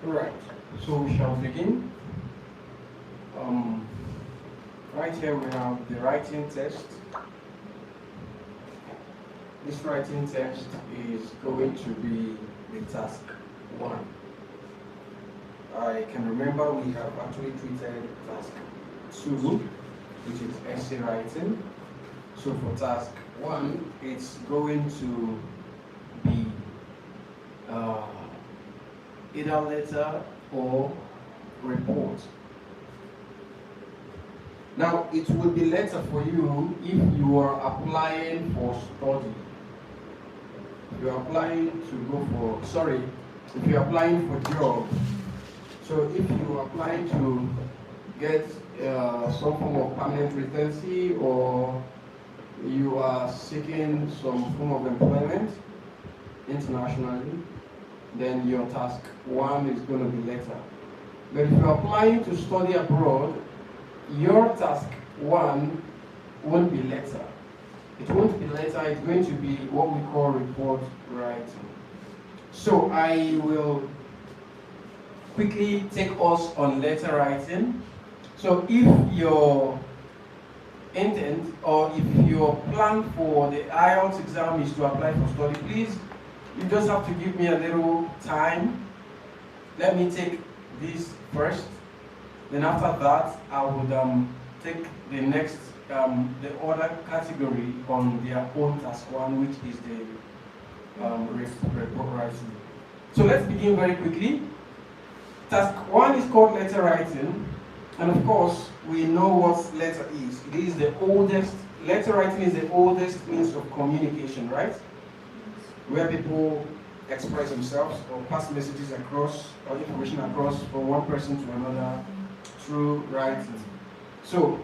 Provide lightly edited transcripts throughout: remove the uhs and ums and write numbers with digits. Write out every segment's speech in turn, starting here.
Right, so we shall begin. Right here we have the writing test. This writing test is going to be the task 1. I can remember we have actually treated task 2, which is essay writing. So for task 1, it's going to be either letter or report. Now, it will be letter for you if you are applying for study. If you are applying to go for, sorry, if you are applying for job. So if you are applying to get some form of permanent residency, or you are seeking some form of employment internationally, then your task 1 is going to be letter. But if you're applying to study abroad, your task 1 won't be letter. It won't be letter, it's going to be what we call report writing. So I will quickly take us on letter writing. So if your intent or if your plan for the IELTS exam is to apply for study, please, you just have to give me a little time. Let me take this first. Then after that, I would take the next, the other category on their own task 1, which is the report writing. So let's begin very quickly. Task 1 is called letter writing, and of course, we know what letter is. It is the oldest, letter writing is the oldest means of communication, right? Where people express themselves or pass messages across or information across from one person to another through writing. So,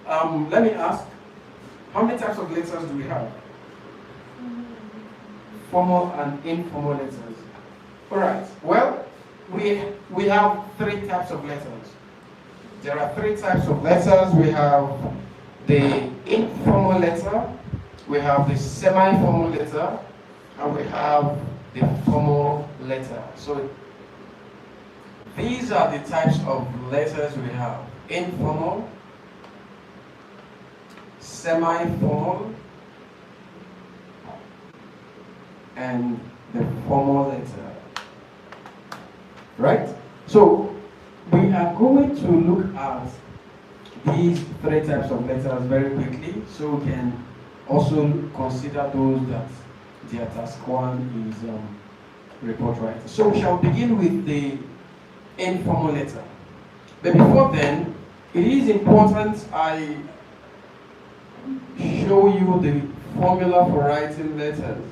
let me ask, how many types of letters do we have? Formal and informal letters. Alright, well, we have 3 types of letters. There are 3 types of letters. We have the informal letter, we have the semi-formal letter, and we have the formal letter. So these are the types of letters we have: informal, semi-formal, and the formal letter. Right? So we are going to look at these 3 types of letters very quickly, so we can also consider those that their task 1 is report writing. So we shall begin with the informal letter. But before then, it is important I show you the formula for writing letters.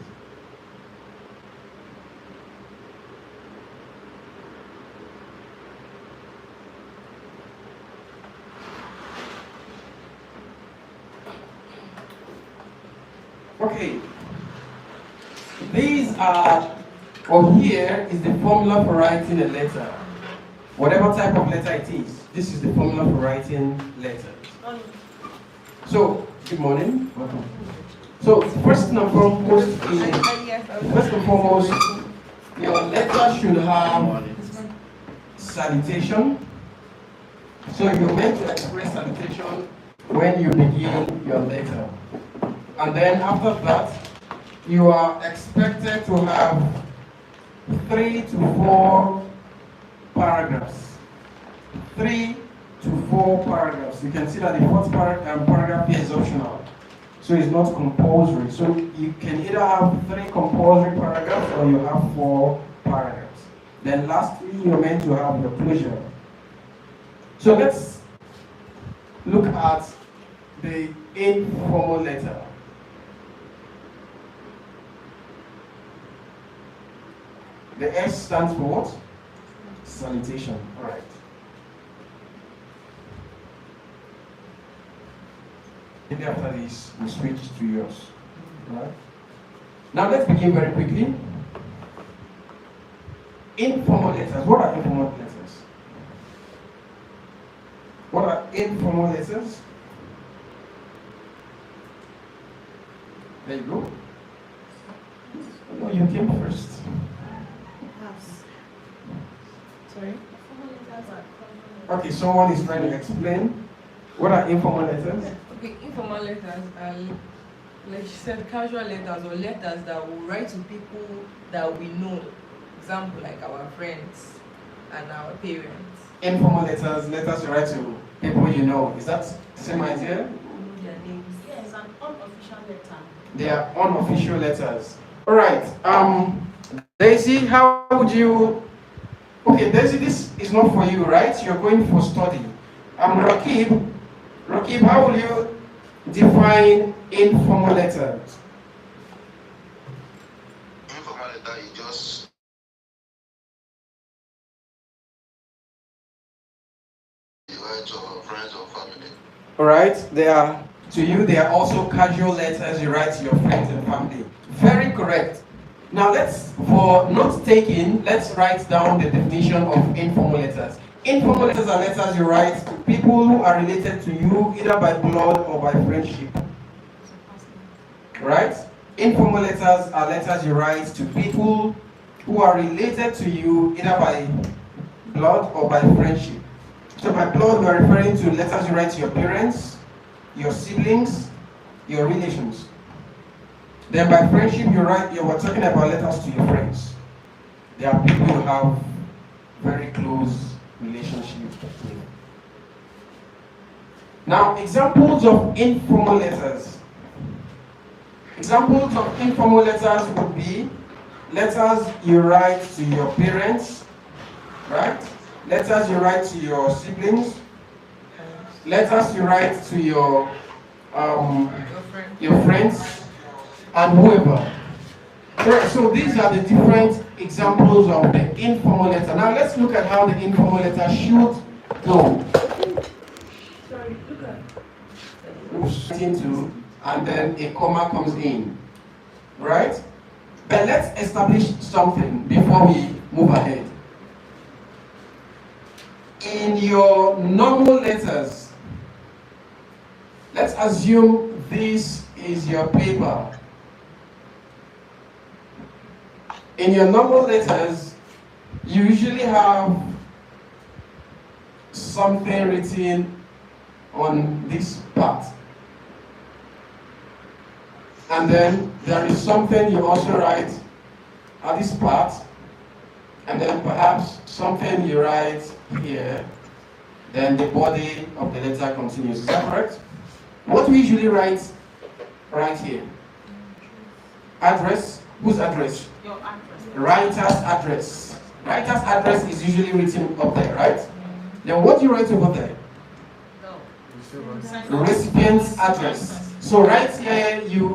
Okay, these are, or here is the formula for writing a letter. Whatever type of letter it is, this is the formula for writing letters. So, good morning. Welcome. So, first and foremost, your letter should have salutation. So, you're meant to express salutation when you begin your letter. And then after that, you are expected to have 3 to 4 paragraphs. 3 to 4 paragraphs. You can see that the 4th paragraph here is optional. So it's not compulsory. So you can either have 3 compulsory paragraphs or you have 4 paragraphs. Then lastly, you're meant to have your closure. So let's look at the informal letter. The S stands for what? Salutation. All right. Maybe after this, we switch to yours. All right. Now let's begin very quickly. Informal letters. What are informal letters? What are informal letters? There you go. No, you came first. Sorry? Okay, someone is trying to explain. What are informal letters? Okay, informal letters are, like she said, casual letters or letters that we write to people that we know. Example, like our friends and our parents. Informal letters, letters you write to people you know. Is that the same idea? Know their names. Yes, an unofficial letter. They are unofficial letters. All right. Daisy, how would you? Okay, Daisy, this is not for you, right? You're going for study. Rakib. Rakib, how will you define informal letters? Informal letter is just you write to our friends or family. All right. They are to you. They are also casual letters you write to your friends and family. Very correct. Now for note taking, let's write down the definition of informal letters. Informal letters are letters you write to people who are related to you either by blood or by friendship. Right? Informal letters are letters you write to people who are related to you either by blood or by friendship. So by blood, we are referring to letters you write to your parents, your siblings, your relations. Then by friendship, we're talking about letters to your friends. They are people you have very close relationship with. Now, examples of informal letters. Examples of informal letters would be letters you write to your parents, right? Letters you write to your siblings, letters you write to your friends, and whoever. Right, so these are the different examples of the informal letter. Now let's look at how the informal letter should go. Sorry, look at. Into, and then a comma comes in. Right? But let's establish something before we move ahead. In your normal letters, let's assume this is your paper. In your normal letters, you usually have something written on this part. And then there is something you also write at this part. And then perhaps something you write here. Then the body of the letter continues. Is that correct? What we usually write right here? Address. Whose address? Your address. Writer's address. Writer's address is usually written up there, right? Then what do you write over there? No. Recipient's address. So right here you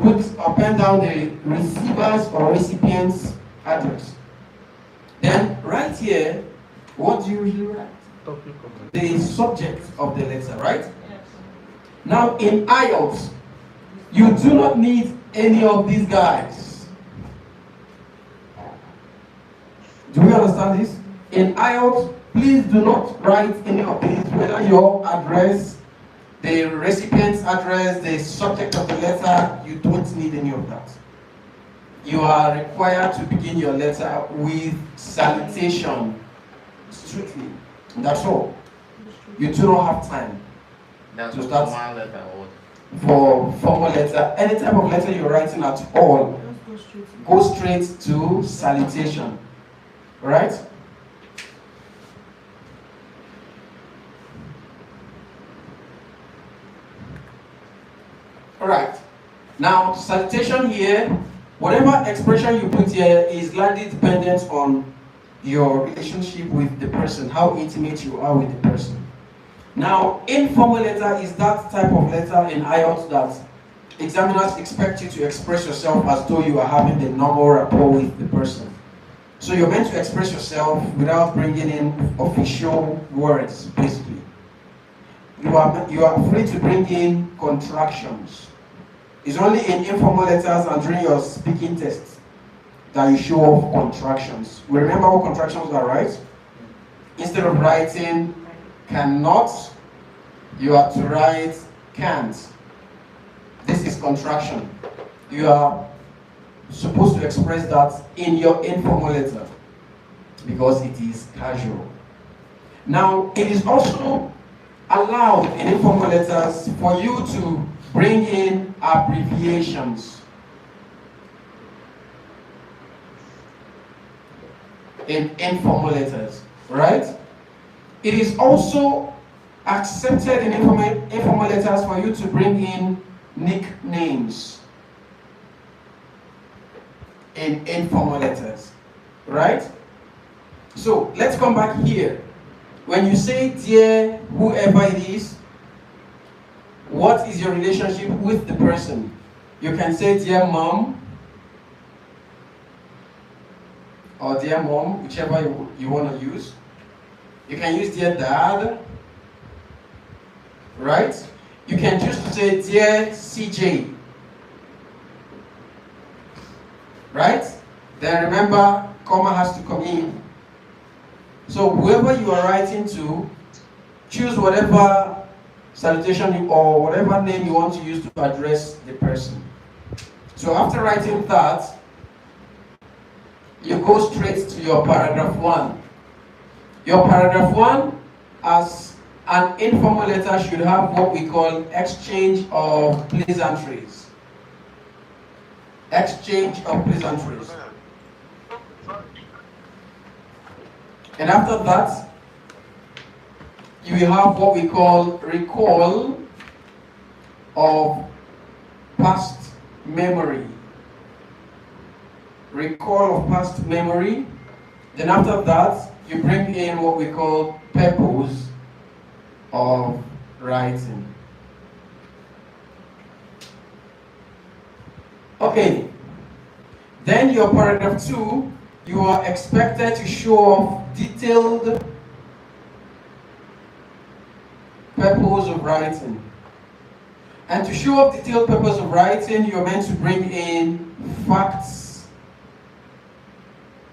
put up and down the receiver's or recipient's address. Then right here, what do you usually write? The subject of the letter, right? Yes. Now in IELTS, you do not need any of these guys. Do we understand this? In IELTS, please do not write any of these, whether your address, the recipient's address, the subject of the letter. You don't need any of that. You are required to begin your letter with salutation, strictly. That's all. You do not have time That's to a start formal letter or for formal letter. Any type of letter you're writing at all, go straight to salutation. Right? Alright. Now, salutation here, whatever expression you put here is largely dependent on your relationship with the person, how intimate you are with the person. Now, informal letter is that type of letter in IELTS that examiners expect you to express yourself as though you are having the normal rapport with the person. So you're meant to express yourself without bringing in official words, basically. You are free to bring in contractions. It's only in informal letters and during your speaking tests that you show off contractions. We remember what contractions are, right? Instead of writing cannot, you are to write can't. This is contraction. You are supposed to express that in your informal letter. because it is casual. Now, it is also allowed in informal letters for you to bring in abbreviations. In informal letters, right? It is also accepted in informal letters for you to bring in nicknames in informal letters, right? So let's come back here. When you say dear whoever it is, what is your relationship with the person? You can say dear mom or dear mom, whichever you want to use. You can use dear dad, right? You can choose to say dear CJ, right? Then remember, comma has to come in. So whoever you are writing to, choose whatever salutation or whatever name you want to use to address the person. So after writing that, you go straight to your paragraph 1. Your paragraph 1, as an informal letter, should have what we call exchange of pleasantries. Exchange of pleasantries. And after that, you will have what we call recall of past memory. Recall of past memory. Then after that, you bring in what we call purpose of writing. Okay. Then your paragraph 2, you are expected to show off detailed purpose of writing. And to show off detailed purpose of writing, you're meant to bring in facts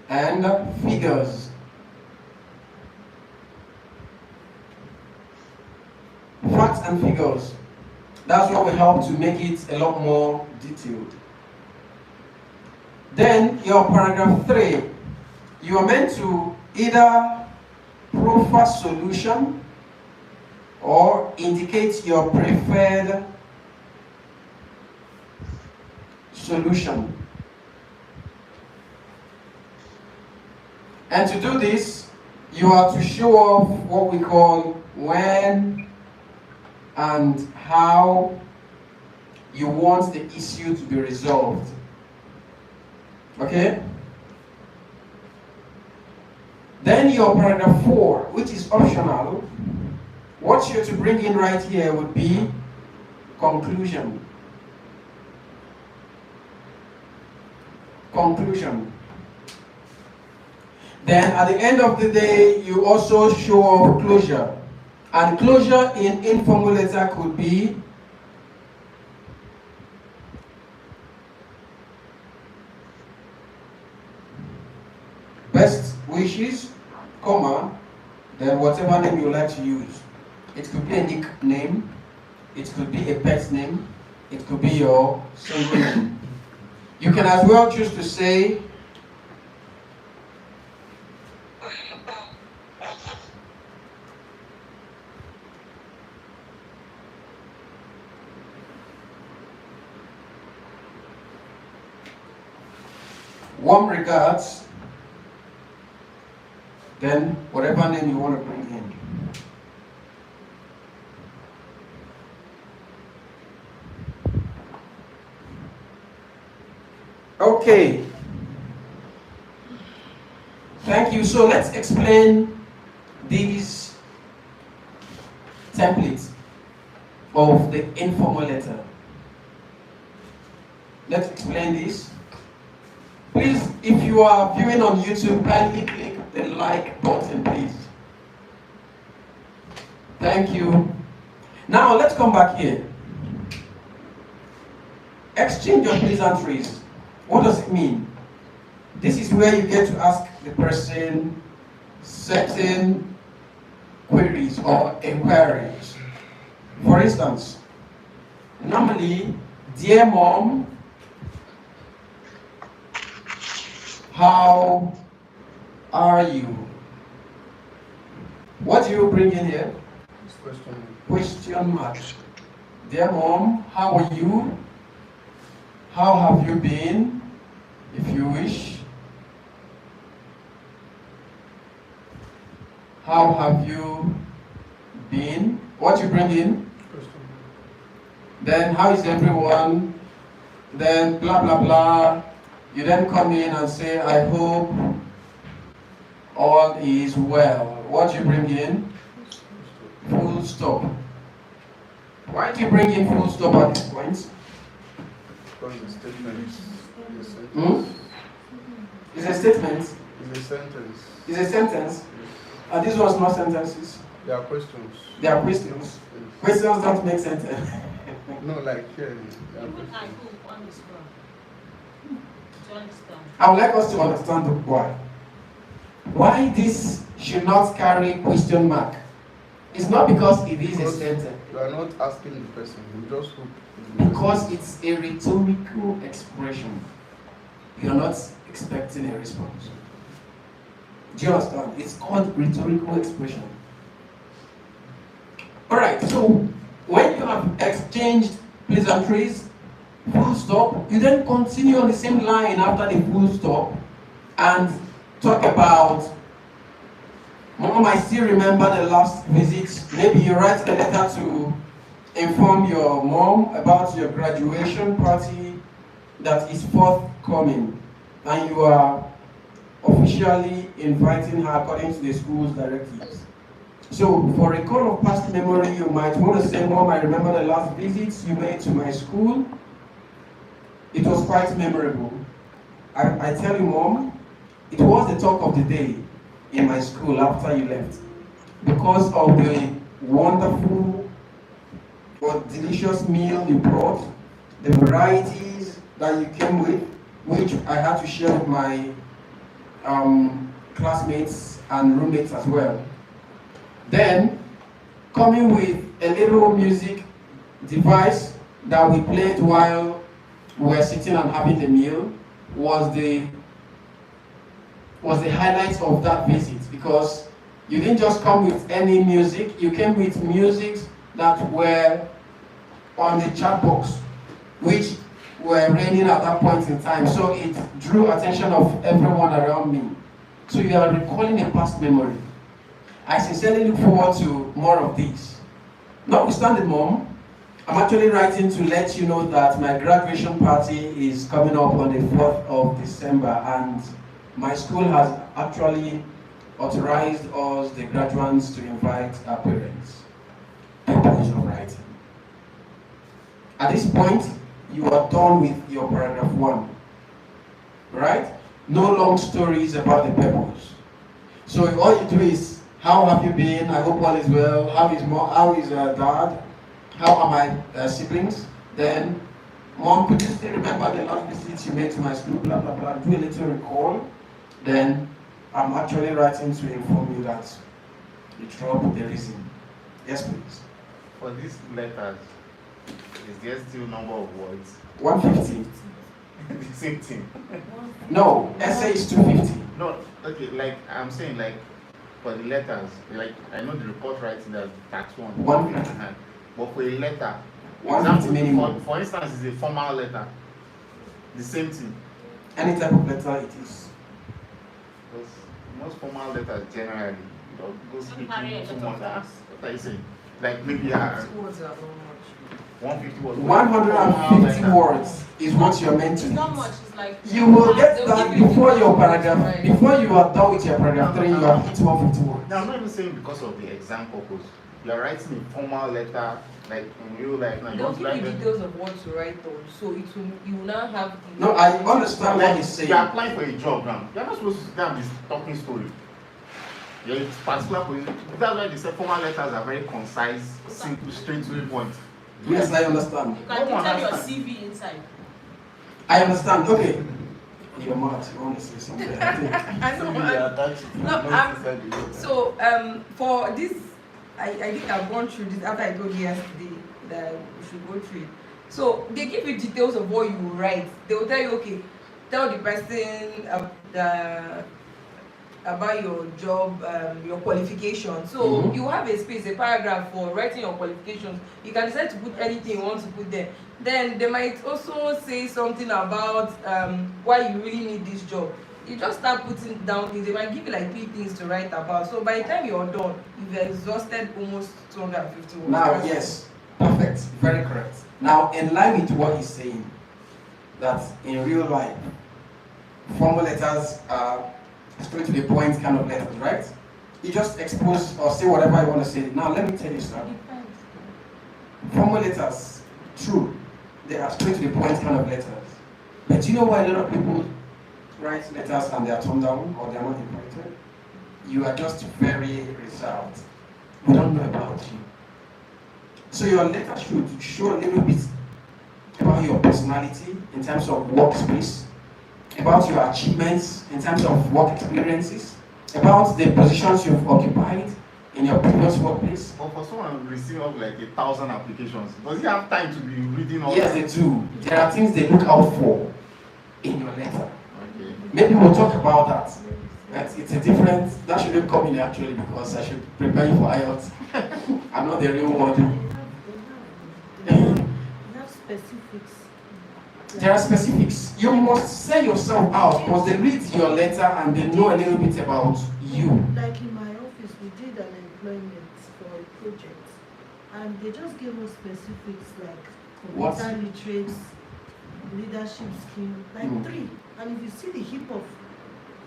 and figures. Facts and figures. That's what will help to make it a lot more detailed. Then your paragraph 3, you are meant to either proffer solution or indicate your preferred solution. And to do this, you are to show off what we call when and how you want the issue to be resolved. Okay? Then your paragraph 4, which is optional, what you're to bring in right here would be conclusion. Conclusion. Then at the end of the day, you also show off closure. And closure in informal letter could be best wishes, comma, then whatever name you like to use. It could be a nickname, it could be a pet's name, it could be your single name. You can as well choose to say warm regards, then whatever name you want to bring in. Okay. Thank you. So let's explain these templates of the informal letter. Let's explain this. Please, if you are viewing on YouTube, kindly click the like button, please. Thank you. Now, let's come back here. Exchange of pleasantries. What does it mean? This is where you get to ask the person certain queries or inquiries. For instance, normally, dear mom, how are you? What do you bring in here? Question mark. Dear mom, how are you? How have you been? If you wish. How have you been? What you bring in? Then how is everyone? Then blah blah blah. You then come in and say, I hope all is well. What you bring in? Full stop. Why do you bring in full stop at this point? Because the statement is a sentence. It's a statement. It's a sentence. It's a sentence. And these ones not sentences. There are questions. They are questions. Questions don't make sentence. No, like here. There are Even I questions. hope on this one. Do you understand? I would like us to understand why. Why this should not carry question mark. It's not because it is a Because sentence. You are not asking the person. You just hope. the Because person- it's a rhetorical expression. You're not expecting a response. Do you understand? It's called rhetorical expression. Alright, so when you have exchanged pleasantries, full stop, you then continue on the same line after the full stop and talk about, Mom, I still remember the last visit. Maybe you write a letter to inform your mom about your graduation party that is forthcoming, and you are officially inviting her according to the school's directives. So, for recall of past memory, you might want to say, Mom, I remember the last visit you made to my school. It was quite memorable. I tell you, Mom, it was the talk of the day in my school after you left, because of the wonderful or delicious meal you brought, the varieties that you came with, which I had to share with my classmates and roommates as well. Then, coming with a little music device that we played while we were sitting and having the meal was the highlight of that visit, because you didn't just come with any music, you came with music that were on the chat box, which were raining at that point in time, so it drew attention of everyone around me. So you are recalling a past memory. I sincerely look forward to more of these. Notwithstanding, Mom, I'm actually writing to let you know that my graduation party is coming up on the 4th of December, and my school has actually authorized us, the graduates, to invite our parents. Purpose of writing. At this point, you are done with your paragraph 1. Right? No long stories about the purpose. So all you do is, how have you been? I hope all is well. How is dad? How are my siblings? Then, Mom, could you still remember the last visit you made to my school? Blah, blah, blah. Do a little recall. Then, I'm actually writing to inform you that you dropped the reason. Yes, please. For these letters, is there still number of words? 150. The same thing. No, essay is 250. No, okay, like I'm saying, like for the letters, like I know the report writing that tax 1. 150. But for a letter, 150 minimum. for instance, is a formal letter. The same thing. Any type of letter it is. Because most formal letters generally you don't go speaking too much. What are you saying? Like maybe 2 words are not much. 150 words. 150 words is what you're meant to It's not use. much, it's like. You will get They'll that give you before your details, paragraph, right? before you are done with your paragraph 3, you have hit 150 words. Now, I'm not even saying because of the exam purpose. You are writing a formal letter, like in real life. Now, you They'll want to give write you them. details of what to write on, so it will, you will now have the. No, I understand what Like, he's saying. you are applying for a job now. You're not supposed to sit down this talking story. You're a particular position. That's why they say formal letters are very concise, simple, straight to the point. Yes, I understand. You can No one tell your has CV inside. I understand. Okay. You're mad. You want to say something? I think. I know. Maybe they are attached. No, Not inside the letter. So for this, I think I've gone through this after I told you yesterday that we should go through it. So they give you details of what you will write. They will tell you, okay, tell the person about your job, your qualifications. So Mhm. you have a space, a paragraph for writing your qualifications. You can decide to put anything you want to put there. Then they might also say something about why you really need this job. You just start putting down things. They might give you like 3 things to write about. So by the time you're done, you've exhausted almost 250 words. Now, yes, perfect, very correct. Now, in line with what he's saying, that in real life, formal letters are straight to the point kind of letters, right? You just expose or say whatever you want to say. Now, let me tell you something. Formal letters, true, they are straight to the point kind of letters. But do you know why a lot of people write letters and they are turned down or they are not invited? You are just very reserved. We don't know about you. So your letter should show a little bit about your personality in terms of workspace, about your achievements in terms of work experiences, about the positions you've occupied in your previous workplace. But for someone receiving up like 1,000 applications, does he have time to be reading all Yes, that? they do. There are things they look out for in your letter. Okay. Maybe we'll talk about that. It's a different, that shouldn't come in actually because I should prepare you for IELTS. I'm not the real one. They have specifics. There are specifics. You must sell yourself out because they read your letter and they know a little bit about you. Like in my office, we did an employment for a project, and they just gave us specifics like What? computer literates, leadership skill, like Mm. 3. And if you see the heap of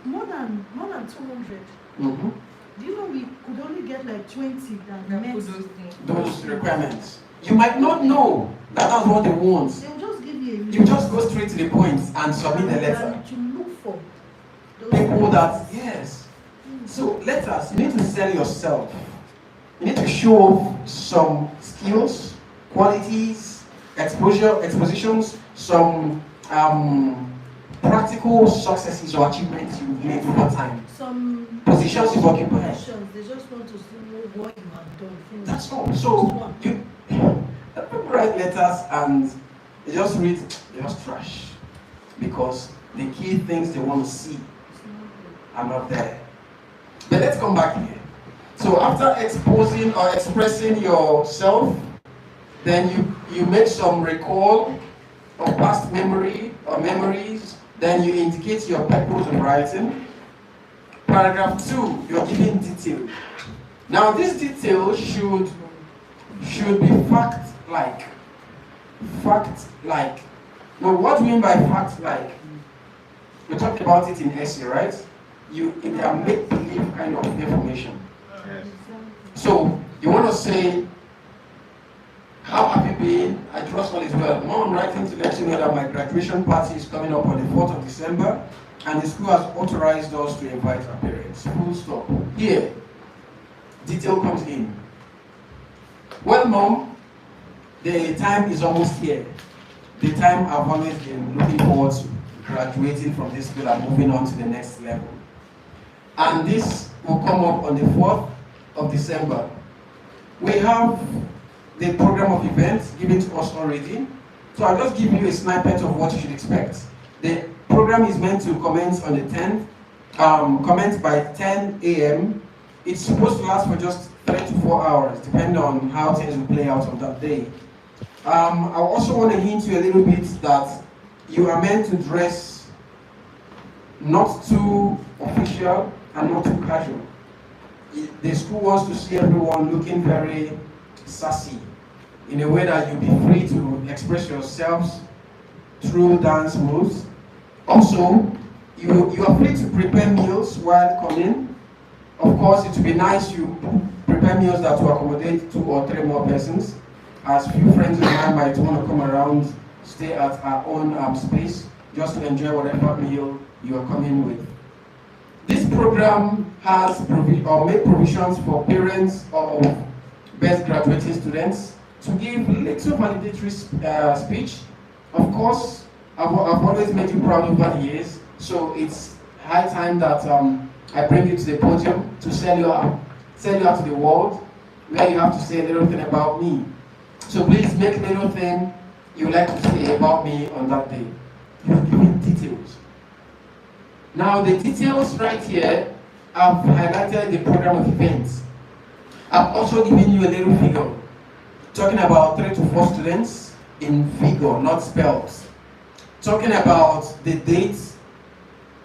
more than 200, Mhm. do you know we could only get like 20 that That met? put those things. Those requirements. You might not know that that's what they want. They will just give you a You just go straight to the point and submit the letter. And to look for those People that, things. yes. So letters, you need to sell yourself. You need to show off some skills, qualities, expositions, some practical successes or achievements you've made over time. Some Positions you've occupied. questions, they just want to know what you have done. Finish. That's all. Just So one. people write letters and they just read, they just trash. Because the key things they want to see are not there. But let's come back here. So after exposing or expressing yourself, then you make some recall of past memory or memories, then you indicate your purpose of writing. Paragraph 2, you're giving detail. Now this detail should be fact-like. Fact-like. Now what do you mean by fact-like? We talked about it in essay, right? It can make believe kind of information. Yes. So you want to say, how have you been? I trust all is well. Now I'm writing to let you know that my graduation party is coming up on the 4th of December and the school has authorized us to invite our parents. Full stop. Here, detail comes in. Well, Mom, the time is almost here. The time I've always been looking forward to graduating from this school and moving on to the next level. And this will come up on the 4th of December. We have the program of events given to us already. So I'll just give you a snippet of what you should expect. The program is meant to commence on the 10th, commence by 10 a.m. It's supposed to last for just 3 to 4 hours, depending on how things will play out on that day. I also want to hint you a little bit that you are meant to dress not too official and not too casual. The school wants to see everyone looking very sassy, in a way that you'll be free to express yourselves through dance moves. Also, you are free to prepare meals while coming. Of course, it would be nice you prepare meals that will accommodate 2 or 3 more persons, as few friends of mine might want to come around, stay at our own space, just to enjoy whatever meal you are coming with. This program has made provisions for parents of best graduating students to give little validatory speech. Of course, I've always made you proud over the years, so it's high time that I bring you to the podium to sell you out to the world, where you have to say a little thing about me. So please make a little thing you like to say about me on that day. You're giving details. Now the details right here I've highlighted the program of events. I've also given you a little figure, talking about 3 to 4 students in figure, not spells. Talking about the dates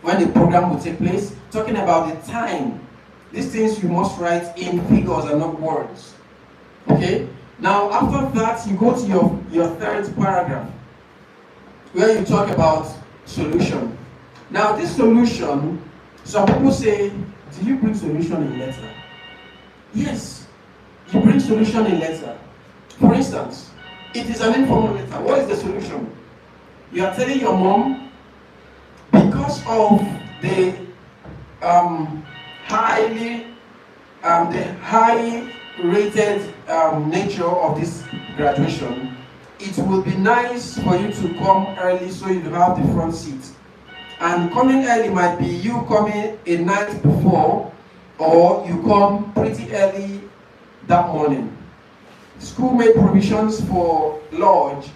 when the program will take place, talking about the time. These things you must write in figures and not words. Okay? Now, after that, you go to your third paragraph, where you talk about solution. Now, this solution, some people say, do you bring solution in letter? Yes, you bring solution in letter. For instance, it is an informal letter. What is the solution? You are telling your mom, because of the high rated nature of this graduation, it will be nice for you to come early so you have the front seat. And coming early might be you coming a night before, or you come pretty early that morning. School made provisions for lodge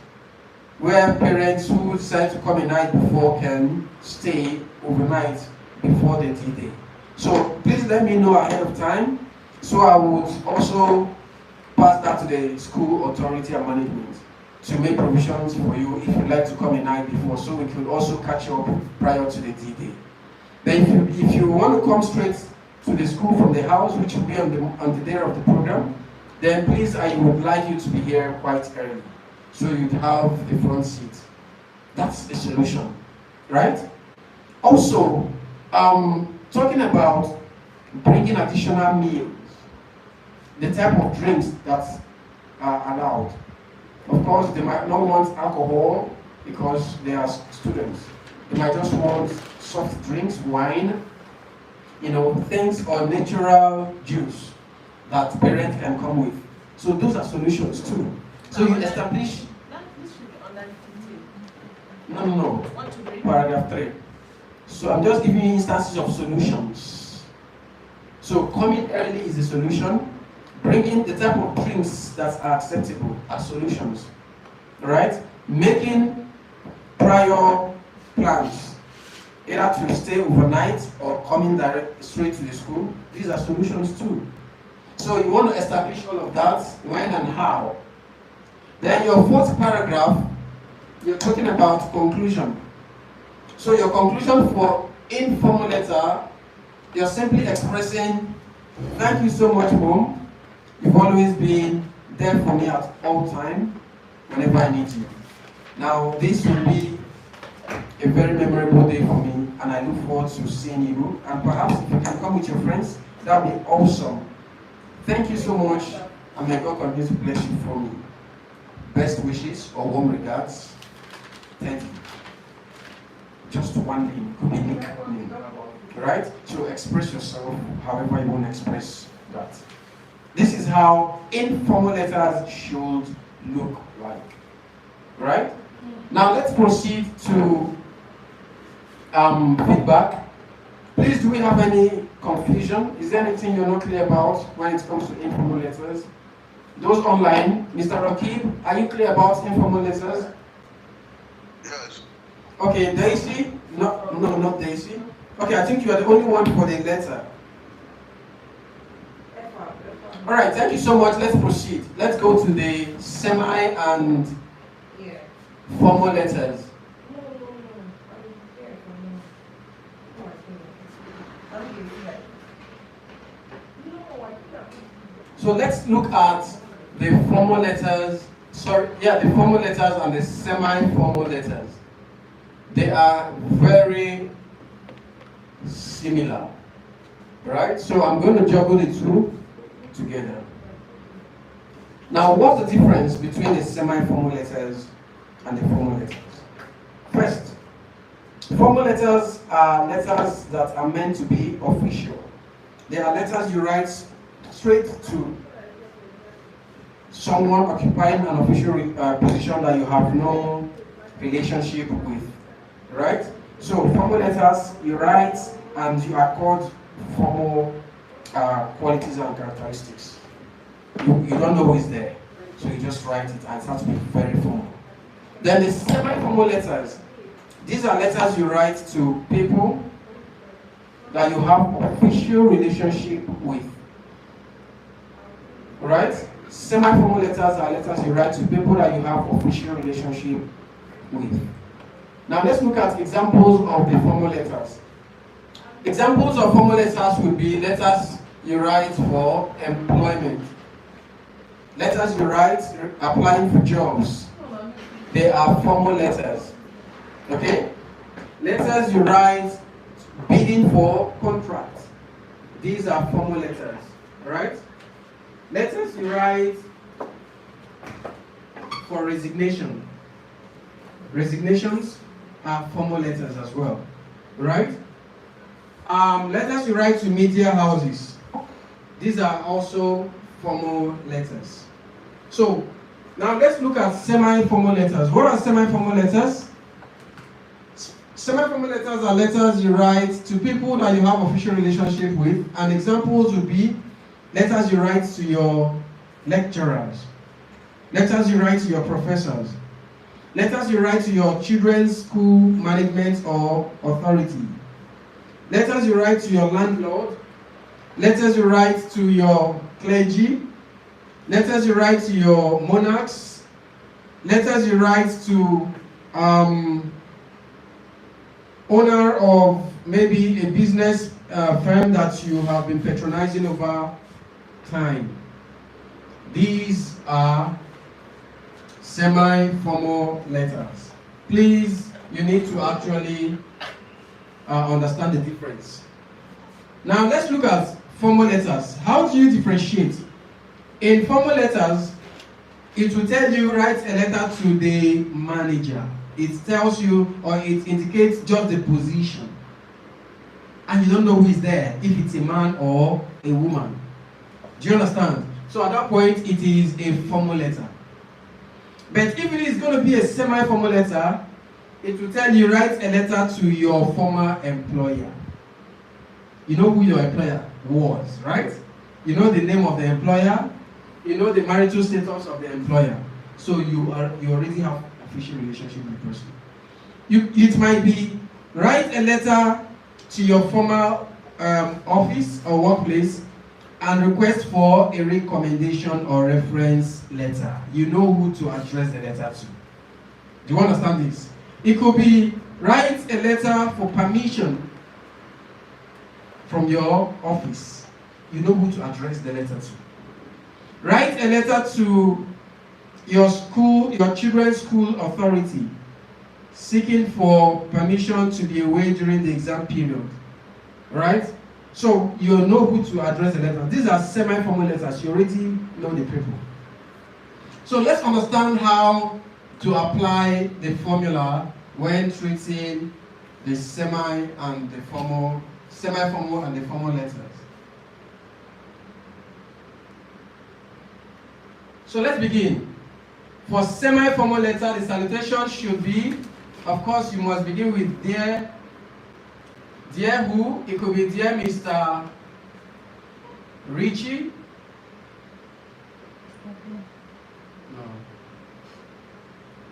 where parents who decide to come a night before can stay overnight before the D-Day. So please let me know ahead of time, so I would also pass that to the school authority and management to make provisions for you if you'd like to come a night before, so we could also catch up prior to the D-Day. Then if you want to come straight to the school from the house, which will be on the day of the program, then please, I would like you to be here quite early, so you'd have a front seat. That's the solution, right? Also, talking about bringing additional meals, the type of drinks that are allowed. Of course, they might not want alcohol because they are students. They might just want soft drinks, wine, things, or natural juice that parents can come with. So those are solutions too. So you establish. This should be under 15. No. Paragraph 3. So I'm just giving you instances of solutions. So coming early is a solution. Bringing the type of drinks that are acceptable are solutions. Right? Making prior plans, either to stay overnight or coming straight to the school. These are solutions too. So you want to establish all of that, when and how. Then your 4th paragraph, you're talking about conclusion. So your conclusion for informal letter, you're simply expressing, thank you so much, Mom. You've always been there for me at all time, whenever I need you. Now, this will be a very memorable day for me, and I look forward to seeing you. And perhaps if you can come with your friends, that would be awesome. Thank you so much, and may God continue to bless you for me. Best wishes or warm regards. Thank you. Just one name, could be nickname, right? So express yourself however you want to express that. This is how informal letters should look like, right? Now let's proceed to feedback. Please, do we have any confusion? Is there anything you're not clear about when it comes to informal letters? Those online, Mr. Rakib, are you clear about informal letters? Yes. Okay, Daisy? No, not Daisy. Okay, I think you are the only one for the letter. All right, thank you so much. Let's proceed. Let's go to the semi and formal letters. So let's look at the formal letters. The formal letters and the semi-formal letters. They are very similar, right? So I'm going to juggle the two together. Now, what's the difference between the semi-formal letters and the formal letters? First, formal letters are letters that are meant to be official. They are letters you write straight to someone occupying an official position that you have no relationship with, right? So formal letters you write and you accord formal qualities and characteristics. You don't know who is there, so you just write it and it has to be very formal. Then the semi-formal letters, these are letters you write to people that you have official relationship with. Right? Semi-formal letters are letters you write to people that you have official relationship with. Now let's look at examples of the formal letters. Examples of formal letters would be letters you write for employment. Letters you write applying for jobs. They are formal letters. Okay? Letters you write bidding for contracts. These are formal letters. Right? Letters you write for resignation. Resignations are formal letters as well. Right? Letters you write to media houses. These are also formal letters. So, now let's look at semi-formal letters. What are semi-formal letters? Semi-formal letters are letters you write to people that you have official relationship with, and examples would be letters you write to your lecturers, letters you write to your professors, letters you write to your children's school management or authority, letters you write to your landlord, letters you write to your clergy, letters you write to your monarchs, letters you write to owner of maybe a business firm that you have been patronizing over time. These are semi-formal letters. Please, you need to actually understand the difference. Now let's look at formal letters. How do you differentiate? In formal letters, it will tell you write a letter to the manager. It tells you, or it indicates just the position. And you don't know who is there, if it's a man or a woman. Do you understand? So at that point, it is a formal letter. But if it is going to be a semi-formal letter, it will tell you write a letter to your former employer. You know who your employer was, right? You know the name of the employer. You know the marital status of the employer. So you already have official relationship with the person. It might be write a letter to your former office or workplace and request for a recommendation or reference letter. You know who to address the letter to. Do you understand this? It could be write a letter for permission from your office. You know who to address the letter to. Write a letter to your school, your children's school authority, seeking for permission to be away during the exam period. Right? So you know who to address the letter. These are semi-formal letters. You already know the people. So let's understand how to apply the formula when treating the semi-formal and the formal letters. So let's begin. For semi-formal letter, the salutation should be, of course, you must begin with dear. Dear who? It could be dear Mr. Richie. No.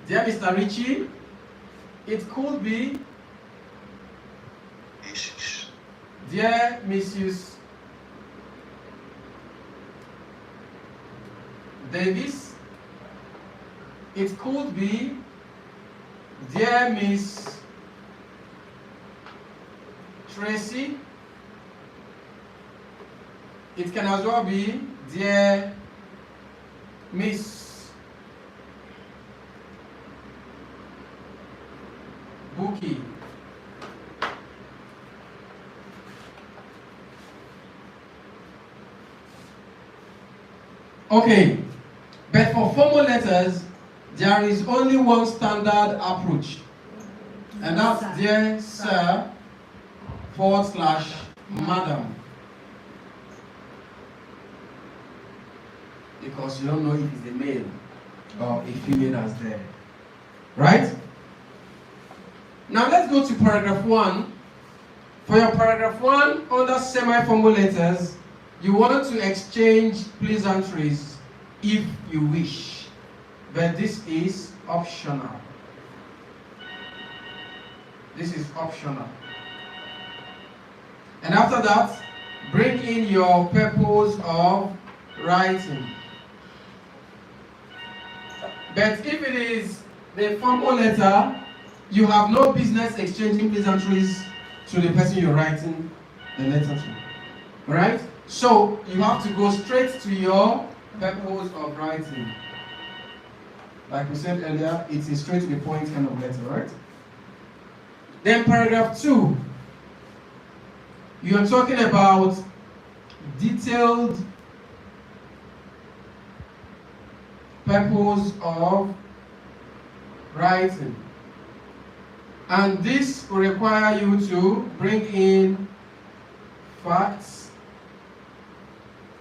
Dear Mr. Richie. It could be dear Mrs. Davis. It could be dear Miss Tracy. It can as well be dear Miss Bookie. Okay, but for formal letters, there is only one standard approach, and that's dear sir / madam. Because you don't know if it's a male or a female that's there. Right? Now let's go to paragraph 1. For your paragraph 1, under semi-formal letters, you want to exchange pleasantries if you wish. But this is optional. This is optional. And after that, bring in your purpose of writing. But if it is the formal letter, you have no business exchanging pleasantries to the person you're writing the letter to. Alright? So you have to go straight to your purpose of writing. Like we said earlier, it's a straight to the point kind of letter, right? Then paragraph 2. You are talking about detailed purpose of writing. And this will require you to bring in facts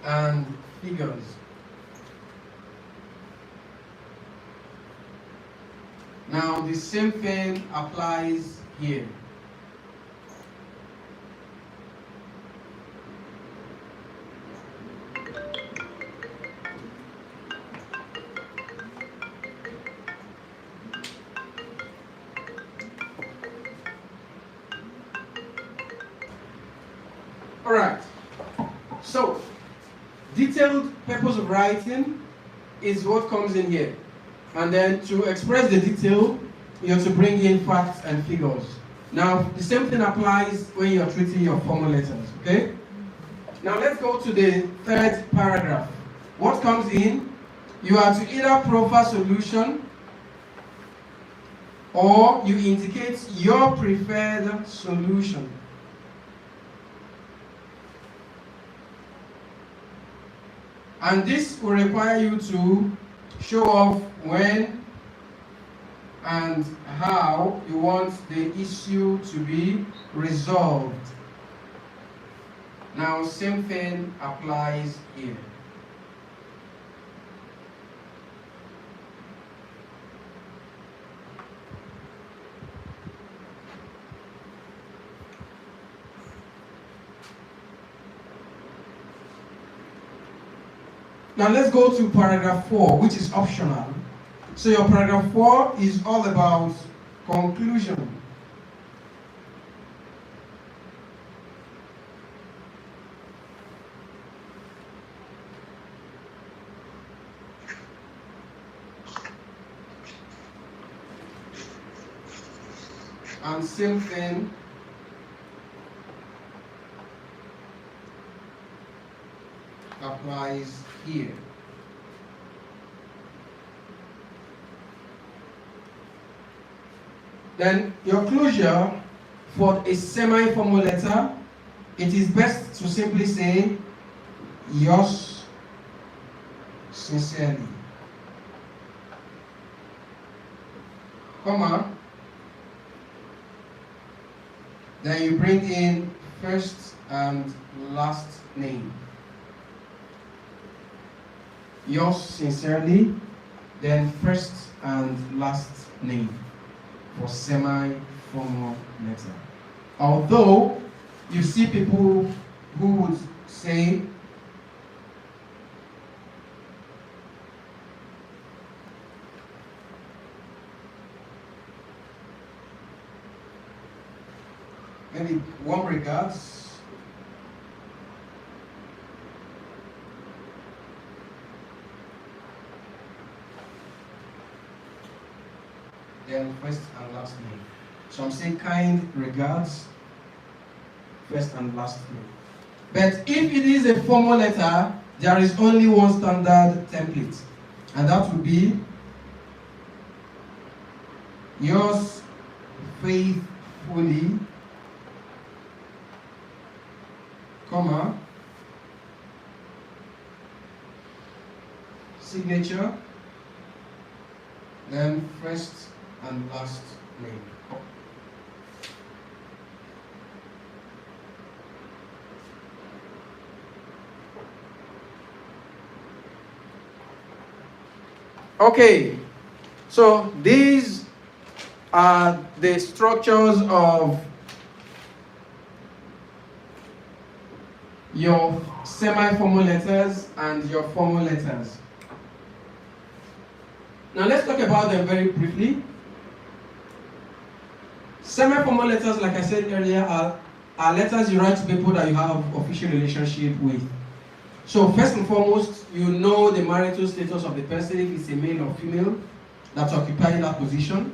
and figures. Now the same thing applies here. Alright, so detailed purpose of writing is what comes in here. And then to express the detail, you have to bring in facts and figures. Now, the same thing applies when you're treating your formal letters, okay? Now let's go to the third paragraph. What comes in? You are to either proffer solution or you indicate your preferred solution. And this will require you to show off when and how you want the issue to be resolved. Now, same thing applies here. Now let's go to paragraph 4, which is optional. So your paragraph 4 is all about conclusion. And same thing applies here. Then your closure for a semi-formal letter, it is best to simply say yours sincerely, comma, then you bring in first and last name. Yours sincerely, then first and last name for semi-formal letter. Although you see people who would say maybe warm regards, then first and last name. So I'm saying kind regards, first and last name. But if it is a formal letter, there is only one standard template, and that would be yours faithfully, comma, signature, then first and last name. Okay, so these are the structures of your semi-formal letters and your formal letters. Now let's talk about them very briefly. Semi-formal letters, like I said earlier, are are letters you write to people that you have official relationship with. So first and foremost, you know the marital status of the person, if it's a male or female that's occupying that position.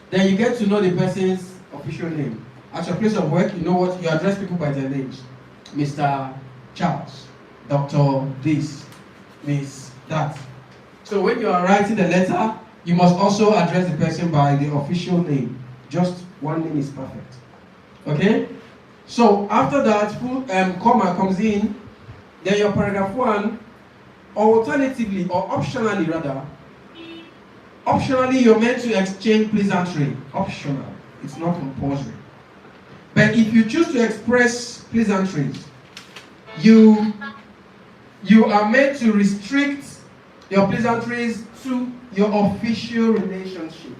Then you get to know the person's official name. At your place of work, you know what you address people by their names. Mr. Charles, Dr. this, Miss that. So when you are writing the letter, you must also address the person by the official name. Just one name is perfect. Okay? So after that, comma comes in, then your paragraph 1, or alternatively, or optionally rather, optionally you're meant to exchange pleasantry. Optional. It's not compulsory. But if you choose to express pleasantries, you are meant to restrict your pleasantries to your official relationship.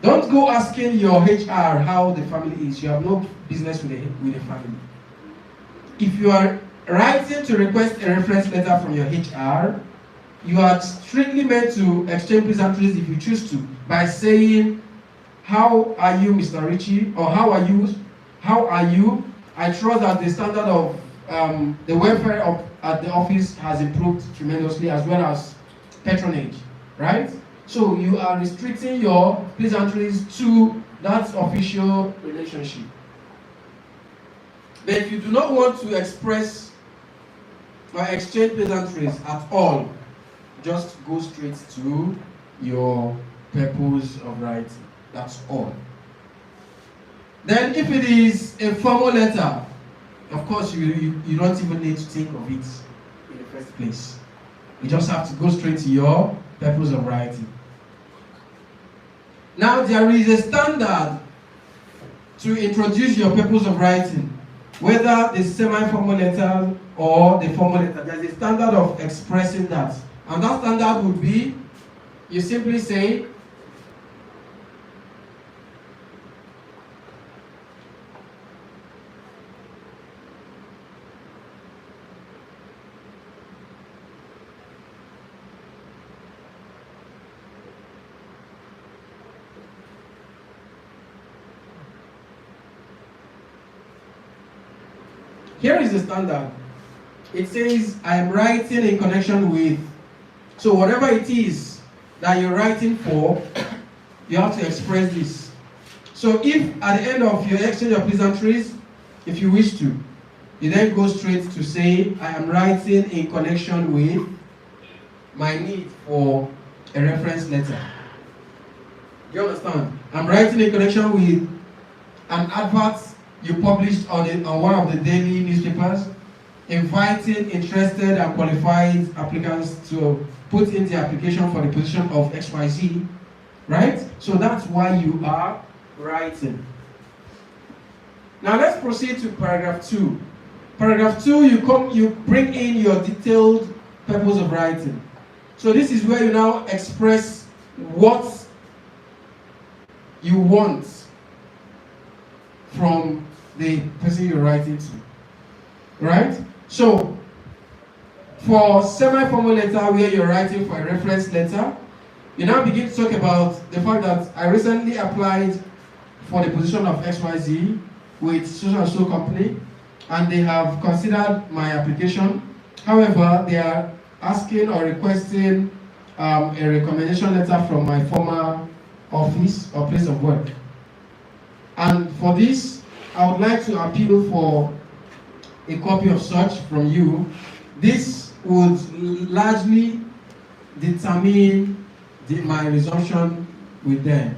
Don't go asking your HR how the family is. You have no business with the family. If you are writing to request a reference letter from your HR, you are strictly meant to exchange pleasantries if you choose to by saying, "How are you, Mr. Richie?" or "How are you? How are you? I trust that the standard of the welfare at the office has improved tremendously, as well as patronage." Right? So you are restricting your pleasantries to that official relationship. But if you do not want to express or exchange pleasantries at all, just go straight to your purpose of writing. That's all. Then if it is a formal letter, of course you don't even need to think of it in the first place. You just have to go straight to your purpose of writing. Now there is a standard to introduce your purpose of writing, whether the semi-formal letter or the formal letter. There's a standard of expressing that. And that standard would be, you simply say, here is the standard. It says, "I am writing in connection with," so whatever it is that you're writing for, you have to express this. So if at the end of your exchange of pleasantries, if you wish to, you then go straight to say, "I am writing in connection with my need for a reference letter." Do you understand? I'm writing in connection with an advert you published on one of the daily newspapers, inviting interested and qualified applicants to put in the application for the position of XYZ, right? So that's why you are writing. Now let's proceed to paragraph 2. Paragraph 2, you bring in your detailed purpose of writing. So this is where you now express what you want from the person you're writing to, right? So for semi-formal letter where you're writing for a reference letter, you now begin to talk about the fact that I recently applied for the position of XYZ with so and so company, and they have considered my application. However, they are asking or requesting a recommendation letter from my former office or place of work. And for this, I would like to appeal for a copy of such from you. This would largely determine my resumption with them.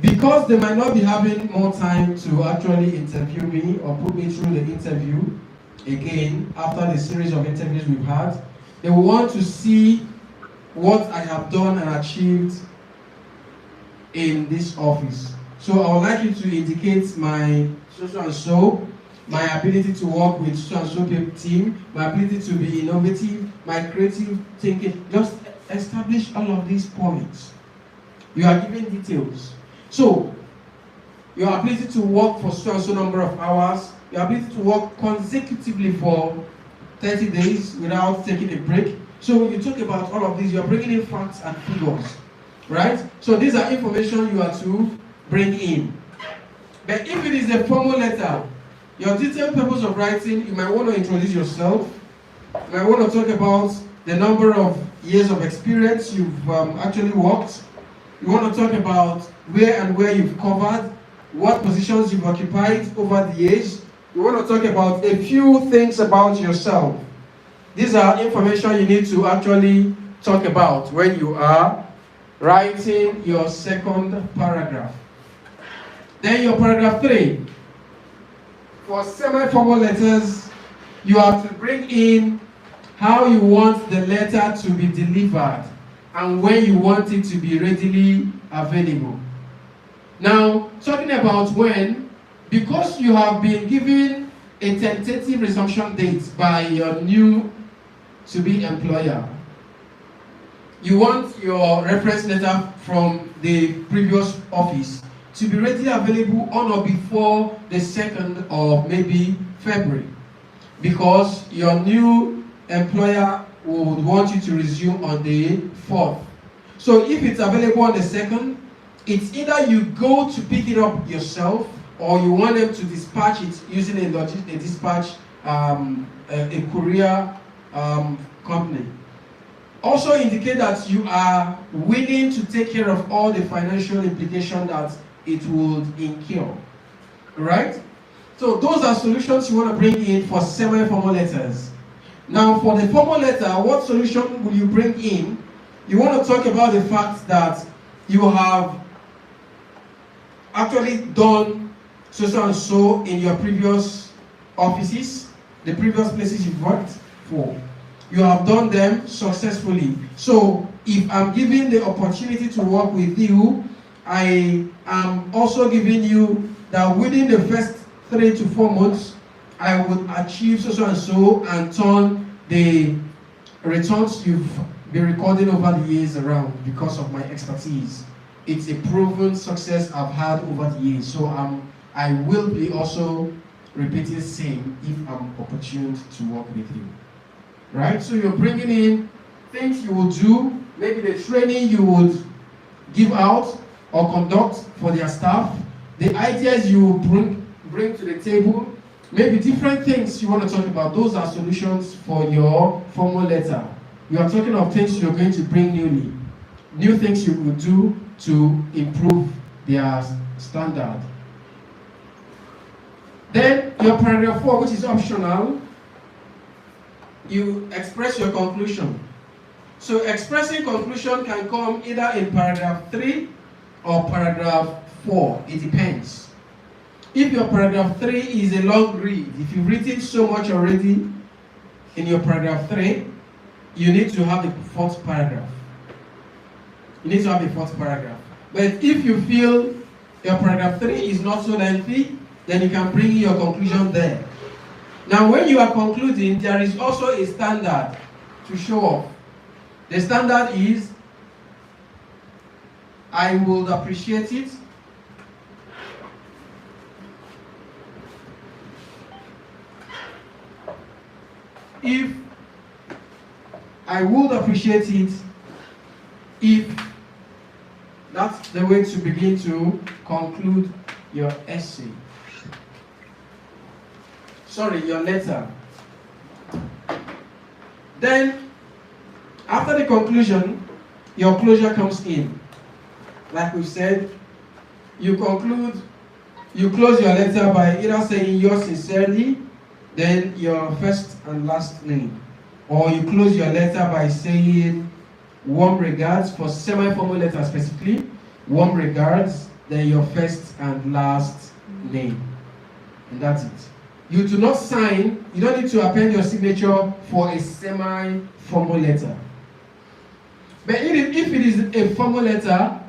Because they might not be having more time to actually interview me or put me through the interview again after the series of interviews we've had, they will want to see what I have done and achieved in this office. So I would like you to indicate my so and so, my ability to work with so and so team, my ability to be innovative, my creative thinking. Just establish all of these points. You are given details. So your ability to work for so and so number of hours, your ability to work consecutively for 30 days without taking a break. So you talk about all of these, you are bringing in facts and figures, right? So these are information you are to bring in. But if it is a formal letter, your detailed purpose of writing, you might want to introduce yourself. You might want to talk about the number of years of experience you've actually worked. You want to talk about where you've covered, what positions you've occupied over the years. You want to talk about a few things about yourself. These are information you need to actually talk about when you are writing your second paragraph. Then your paragraph 3. For semi-formal letters, you have to bring in how you want the letter to be delivered and when you want it to be readily available. Now, talking about when, because you have been given a tentative resumption date by your new to-be employer, you want your reference letter from the previous office to be readily available on or before the 2nd of maybe February, because your new employer would want you to resume on the 4th. So if it's available on the 2nd, it's either you go to pick it up yourself or you want them to dispatch it using a dispatch, a courier company. Also indicate that you are willing to take care of all the financial implications that it would incur. Right? So those are solutions you want to bring in for semi-formal letters. Now for the formal letter, what solution will you bring in? You want to talk about the fact that you have actually done so and so in your previous offices, the previous places you've worked for. You have done them successfully. So if I'm given the opportunity to work with you, I am also giving you that within the first 3 to 4 months, I would achieve so and so and turn the returns you've been recording over the years around because of my expertise. It's a proven success I've had over the years. So I will be also repeating the same if I'm opportune to work with you. Right? So you're bringing in things you will do, maybe the training you would give out or conduct for their staff, the ideas you will bring to the table, maybe different things you want to talk about. Those are solutions for your formal letter. You are talking of things you're going to bring newly, new things you will do to improve their standard. Then your paragraph 4, which is optional, you express your conclusion. So expressing conclusion can come either in paragraph 3 or paragraph 4. It depends. If your paragraph 3 is a long read, if you've written so much already in your paragraph 3, you need to have a 4th paragraph. You need to have a 4th paragraph. But if you feel your paragraph 3 is not so lengthy, then you can bring your conclusion there. Now, when you are concluding, there is also a standard to show off. The standard is, I would appreciate it if that's the way to begin to conclude your essay. Sorry, your letter. Then, after the conclusion, your closure comes in. Like we said, you close your letter by either saying yours sincerely, then your first and last name. Or you close your letter by saying warm regards, for semi-formal letters specifically, warm regards, then your first and last name. And that's it. You do not sign, you don't need to append your signature for a semi-formal letter. But if it is a formal letter,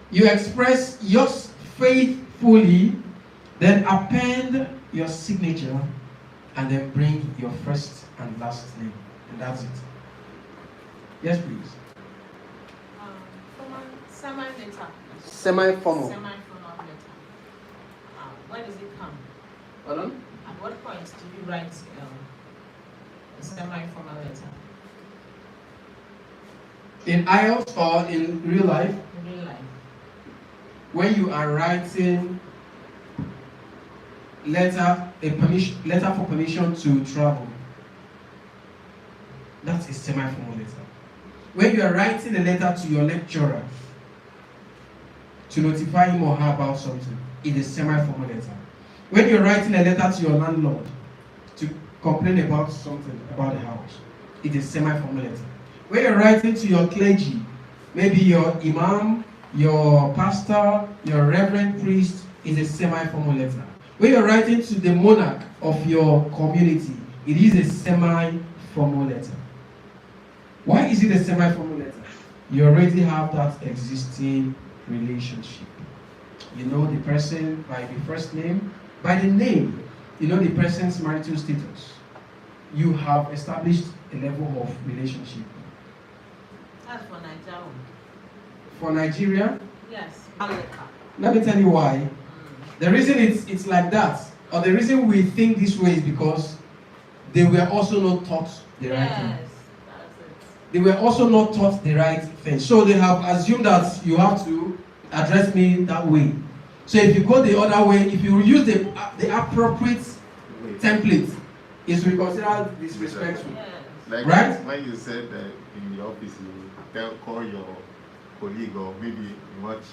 you express yours faithfully, then append your signature, and then bring your first and last name. And that's it. Yes, please. Semi-letter. Semi-formal. Semi-formal letter. Where does it come? Pardon? At what point do you write a semi-formal letter? In IELTS or in real life? In real life. When you are writing letter for permission to travel. That's a semi-formal letter. When you are writing a letter to your lecturer to notify him or her about something, it is semi-formal letter. When you're writing a letter to your landlord to complain about something about the house, it is semi-formal letter. When you're writing to your clergy, maybe your imam, your pastor, your reverend priest, is a semi-formal letter. When you're writing to the monarch of your community, it is a semi-formal letter. Why is it a semi-formal letter? You already have that existing relationship. You know the person by the first name, by the name. You know the person's marital status. You have established a level of relationship. That's for Nigeria. For Nigeria, Yes. let me tell you why. The reason it's like that, or the reason we think this way, is because they were also not taught the right thing. Yes, that's it. They were also not taught the right thing. So they have assumed that you have to address me that way. So if you go the other way, if you use the appropriate template, it's considered disrespectful. Yes. Like Right? when you said that in the office, you call your colleague or maybe you watch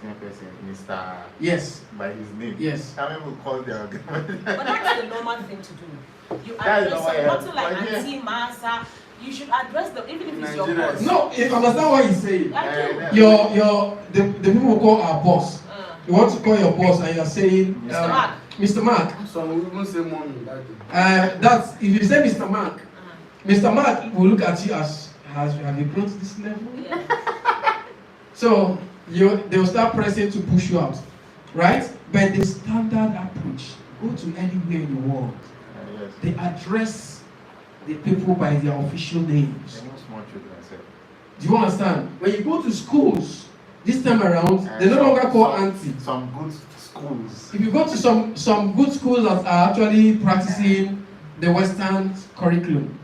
same person, Mr. Yes. by his name. Yes. How many will call their But that's the normal thing to do. You That is address normal, them, yeah. not to like But yeah. auntie, massa. You should address them, even if it's your Nigerians. boss. No, if understand what he's saying. I do. The people who call our boss. You want to call your boss and you're saying Mr. Mark. Mr. Mark. Some will even say mommy that day. That's if you say Mr. Mark, Mr. Mark will look at you as have you grown to this level? Yes. So they'll start pressing to push you out, right? But the standard approach, go to anywhere in the world, yes. they address the people by their official names. They know small children, sir. Do you understand? When you go to schools, this time around, they no longer call auntie. Some good schools. If you go to some good schools that are actually practicing the Western curriculum,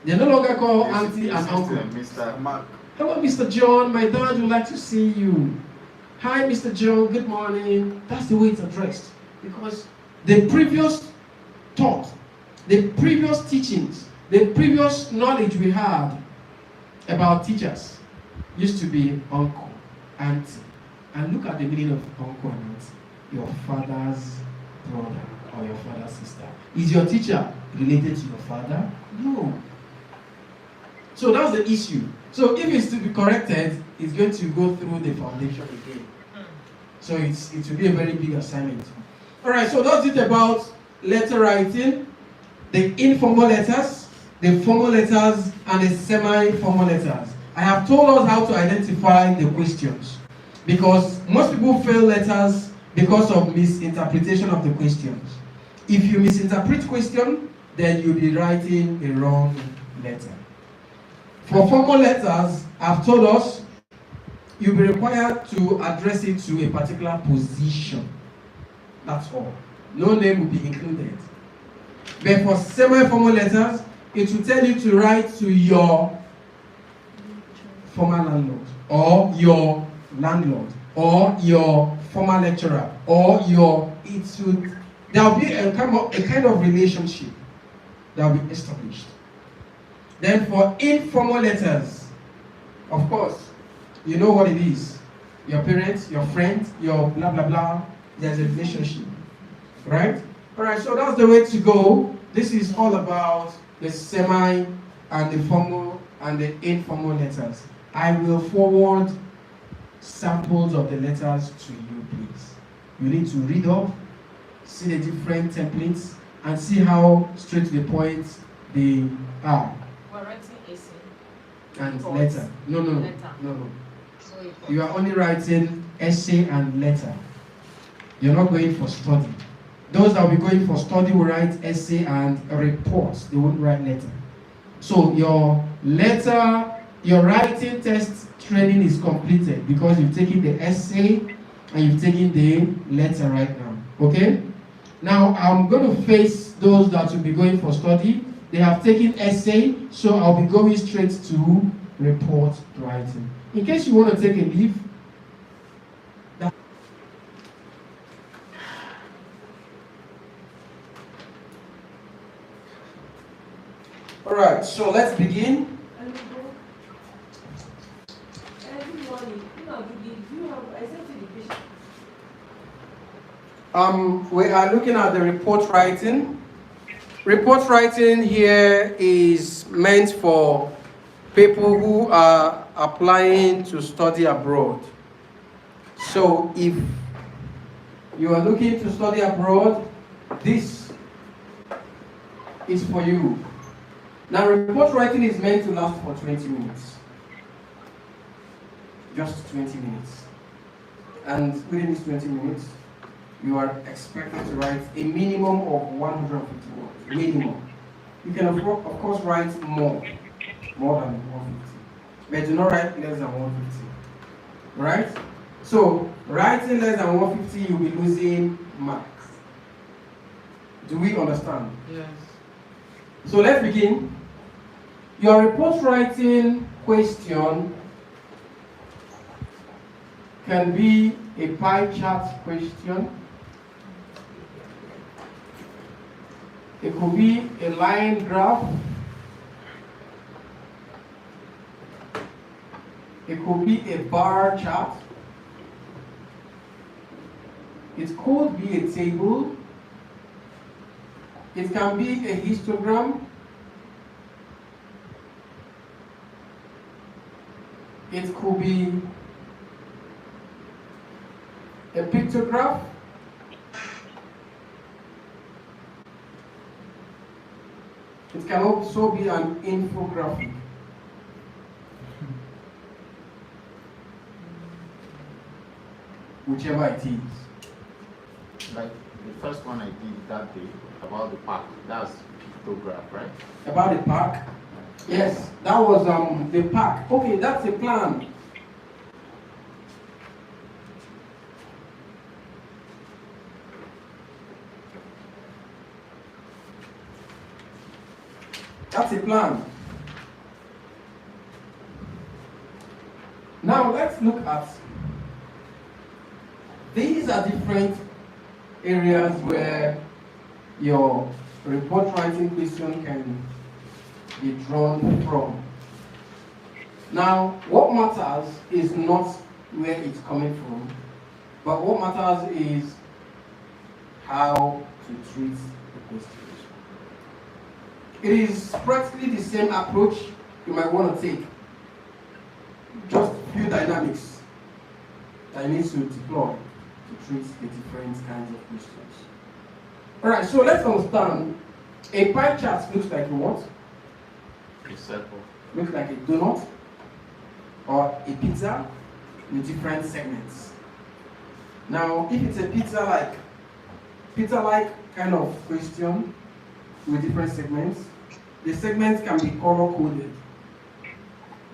they no longer call auntie and uncle. Mr. Mark. Hello, Mr. John. My dad would like to see you. Hi, Mr. John. Good morning. That's the way it's addressed. Because the previous thought, the previous teachings, the previous knowledge we had about teachers used to be uncle, auntie. And look at the meaning of uncle and auntie. Your father's brother or your father's sister. Is your teacher related to your father? No. So that's the issue. So if it's to be corrected, it's going to go through the foundation again. So it will be a very big assignment. Alright, so that's it about letter writing, the informal letters, the formal letters, and the semi-formal letters. I have told us how to identify the questions, because most people fail letters because of misinterpretation of the questions. If you misinterpret question, then you'll be writing a wrong letter. For formal letters, I've told us you'll be required to address it to a particular position. That's all. No name will be included. But for semi-formal letters, it will tell you to write to your former landlord, or your landlord, or your former lecturer, or there'll be a kind of relationship that will be established. Then for informal letters, of course, you know what it is. Your parents, your friends, your blah blah blah, there's a relationship. Right? Alright, so that's the way to go. This is all about the semi and the formal and the informal letters. I will forward samples of the letters to you, please. You need to read up, see the different templates, and see how straight to the point they are. We're writing essay. And Reports. letter. No. Letter. So You are only writing essay and letter. You're not going for study. Those that will be going for study will write essay and reports. They won't write letter. So your letter, your writing test training is completed because you've taken the essay and you've taken the letter right now. Okay? Now I'm going to face those that will be going for study. They have taken essay, so I'll be going straight to report writing. In case you want to take a leave, Alright, so let's begin. We are looking at the report writing. Report writing here is meant for people who are applying to study abroad. So if you are looking to study abroad, this is for you. Now, report writing is meant to last for 20 minutes. Just 20 minutes. And within these 20 minutes, you are expected to write a minimum of 150 words. Minimum. You can, of course, write more than 150. But do not write less than 150. Right? So, writing less than 150, you'll be losing marks. Do we understand? Yes. So let's begin. Your report writing question can be a pie chart question. It could be a line graph. It could be a bar chart. It could be a table. It can be a histogram. It could be a pictograph. It can also be an infographic. Whichever it is. Like the first one I did that day about the park, that's pictograph, right? About the park? Yes, that was the park. Okay, that's a plan. That's a plan. Now let's look at, these are different areas where your report writing question can be drawn from. Now, what matters is not where it's coming from, but what matters is how to treat the question. It is practically the same approach you might want to take. Just a few dynamics that you need to deploy to treat the different kinds of questions. Alright, so let's understand. A pie chart looks like what? A circle. Looks like a donut or a pizza with different segments. Now, if it's a pizza-like kind of question with different segments, the segments can be color coded,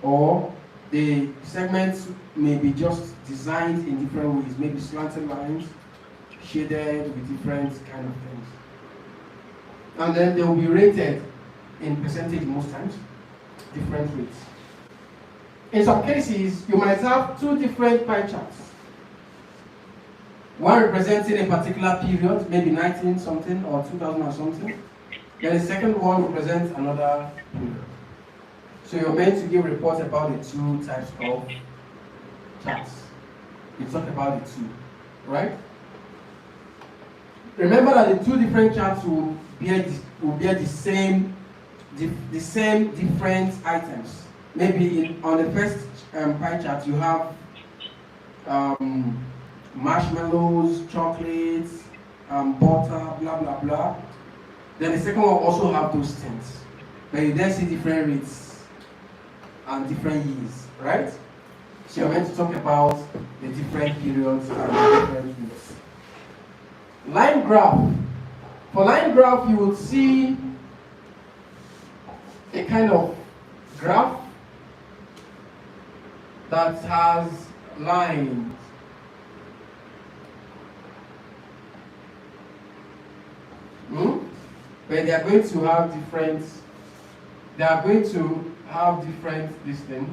or the segments may be just designed in different ways, maybe slanted lines, shaded with different kind of things. And then they will be rated in percentage most times, different rates. In some cases, you might have two different pie charts. One representing a particular period, maybe 19 something or 2000 or something. Then the second one represents another period. So you're meant to give reports about the two types of charts. You talk about the two, right? Remember that the two different charts will bear the same different items. Maybe on the first pie chart you have marshmallows, chocolates, butter, blah blah blah. Then the second one also have those things, but you then see different rates and different years, right? So you're meant to talk about the different periods and the different years. Line graph. For line graph, you will see a kind of graph that has lines. But they are going to have different, this thing.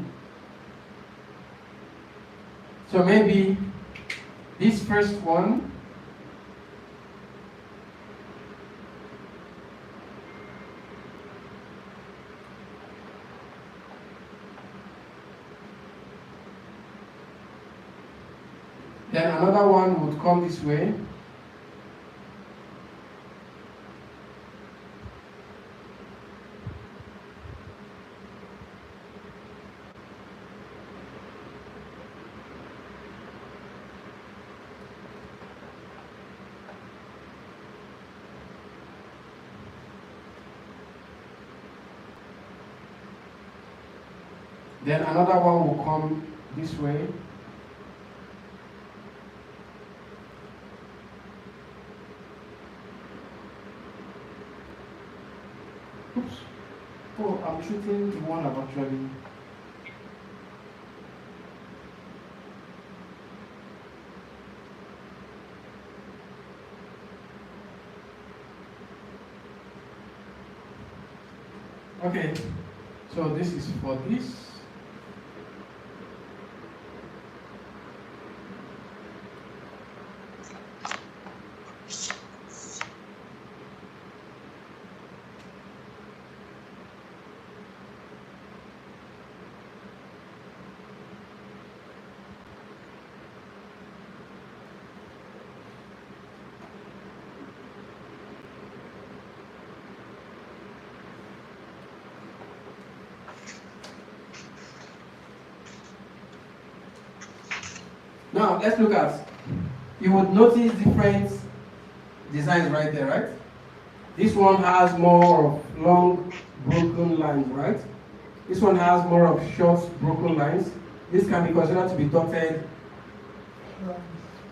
So maybe this first one Then another one would come this way. Then another one will come this way. Oops. Oh, I'm shooting the one I've actually. Okay, so this is for this. Now let's look at, you would notice different designs right there, right? This one has more of long broken lines, right? This one has more of short broken lines. This can be considered to be dotted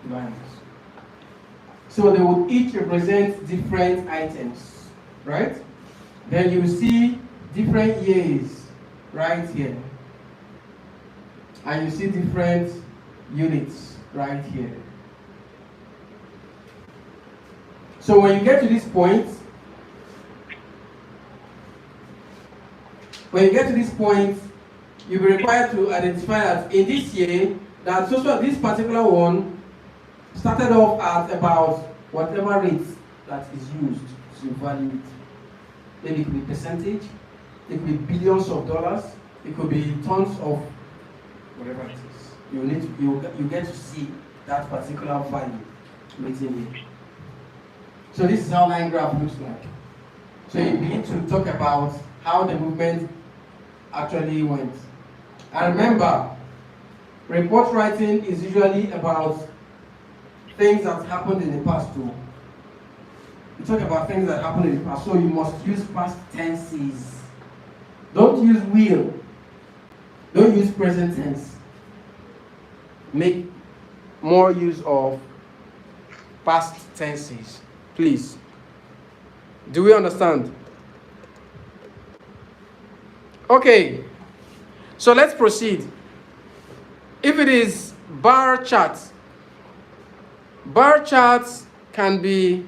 lines. So they would each represent different items, right? Then you see different years right here. And you see different units right here. So when you get to this point, you'll be required to identify that in this year, that this particular one started off at about whatever rate that is used to evaluate. Maybe it could be percentage, it could be billions of dollars, it could be tons of whatever it is. You get to see that particular value written here. So this is how line graph looks like. So you begin to talk about how the movement actually went. And remember, report writing is usually about things that happened in the past too. You talk about things that happened in the past, so you must use past tenses. Don't use will. Don't use present tense. Make more use of past tenses, please. Do we understand? Okay, so let's proceed. If it is bar charts can be,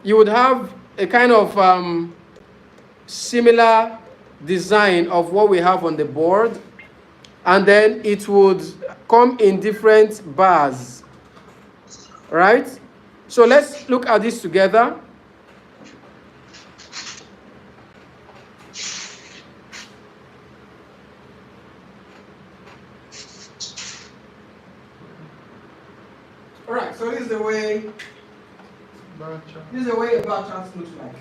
you would have a kind of similar design of what we have on the board, and then it would come in different bars, right? So let's look at this together. All right, so this is the way a bar chart looks like.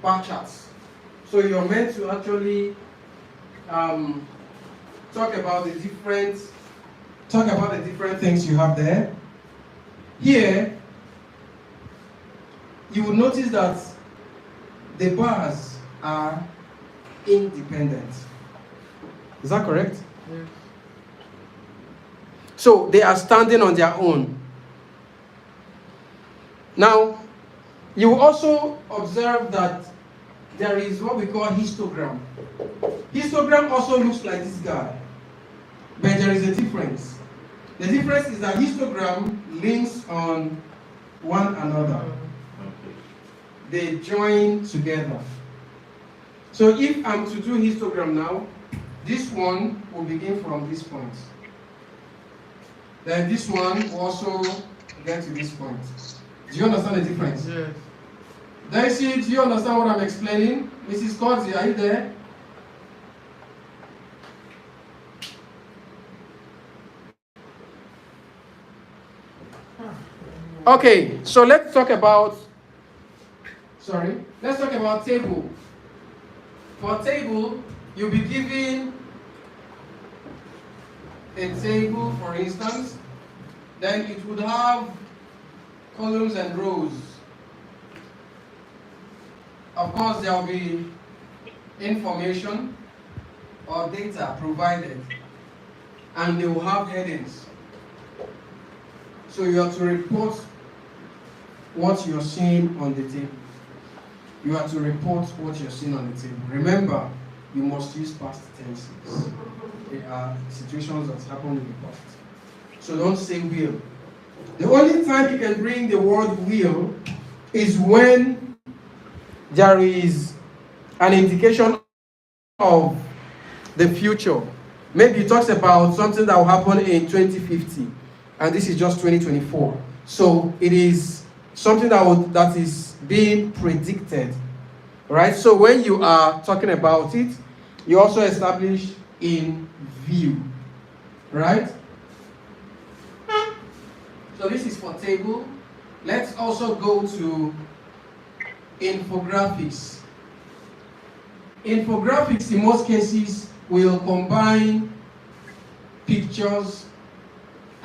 Bar charts. So you're meant to actually talk about the different things you have there. Here, you will notice that the bars are independent. Is that correct? Yes. So they are standing on their own. Now, you will also observe that there is what we call histogram. Histogram also looks like this guy, but there is a difference. The difference is that histogram links on one another. They join together. So if I'm to do histogram now, this one will begin from this point. Then this one will also get to this point. Do you understand the difference? Yes. Daisy, do you understand what I'm explaining? Mrs. Scotty, are you there? Okay, so let's talk about table. For table, you'll be given a table, for instance, then it would have columns and rows. Of course, there will be information or data provided, and they will have headings. So you have to report what you're seeing on the table. You have to report what you're seeing on the table. Remember, you must use past tenses. There are situations that happen in the past. So don't say will. The only time you can bring the word will is when there is an indication of the future. Maybe it talks about something that will happen in 2050, and this is just 2024. So it is something that is being predicted, right? So when you are talking about it, you also establish in view, right? So this is for table. Let's also go to infographics. Infographics in most cases will combine pictures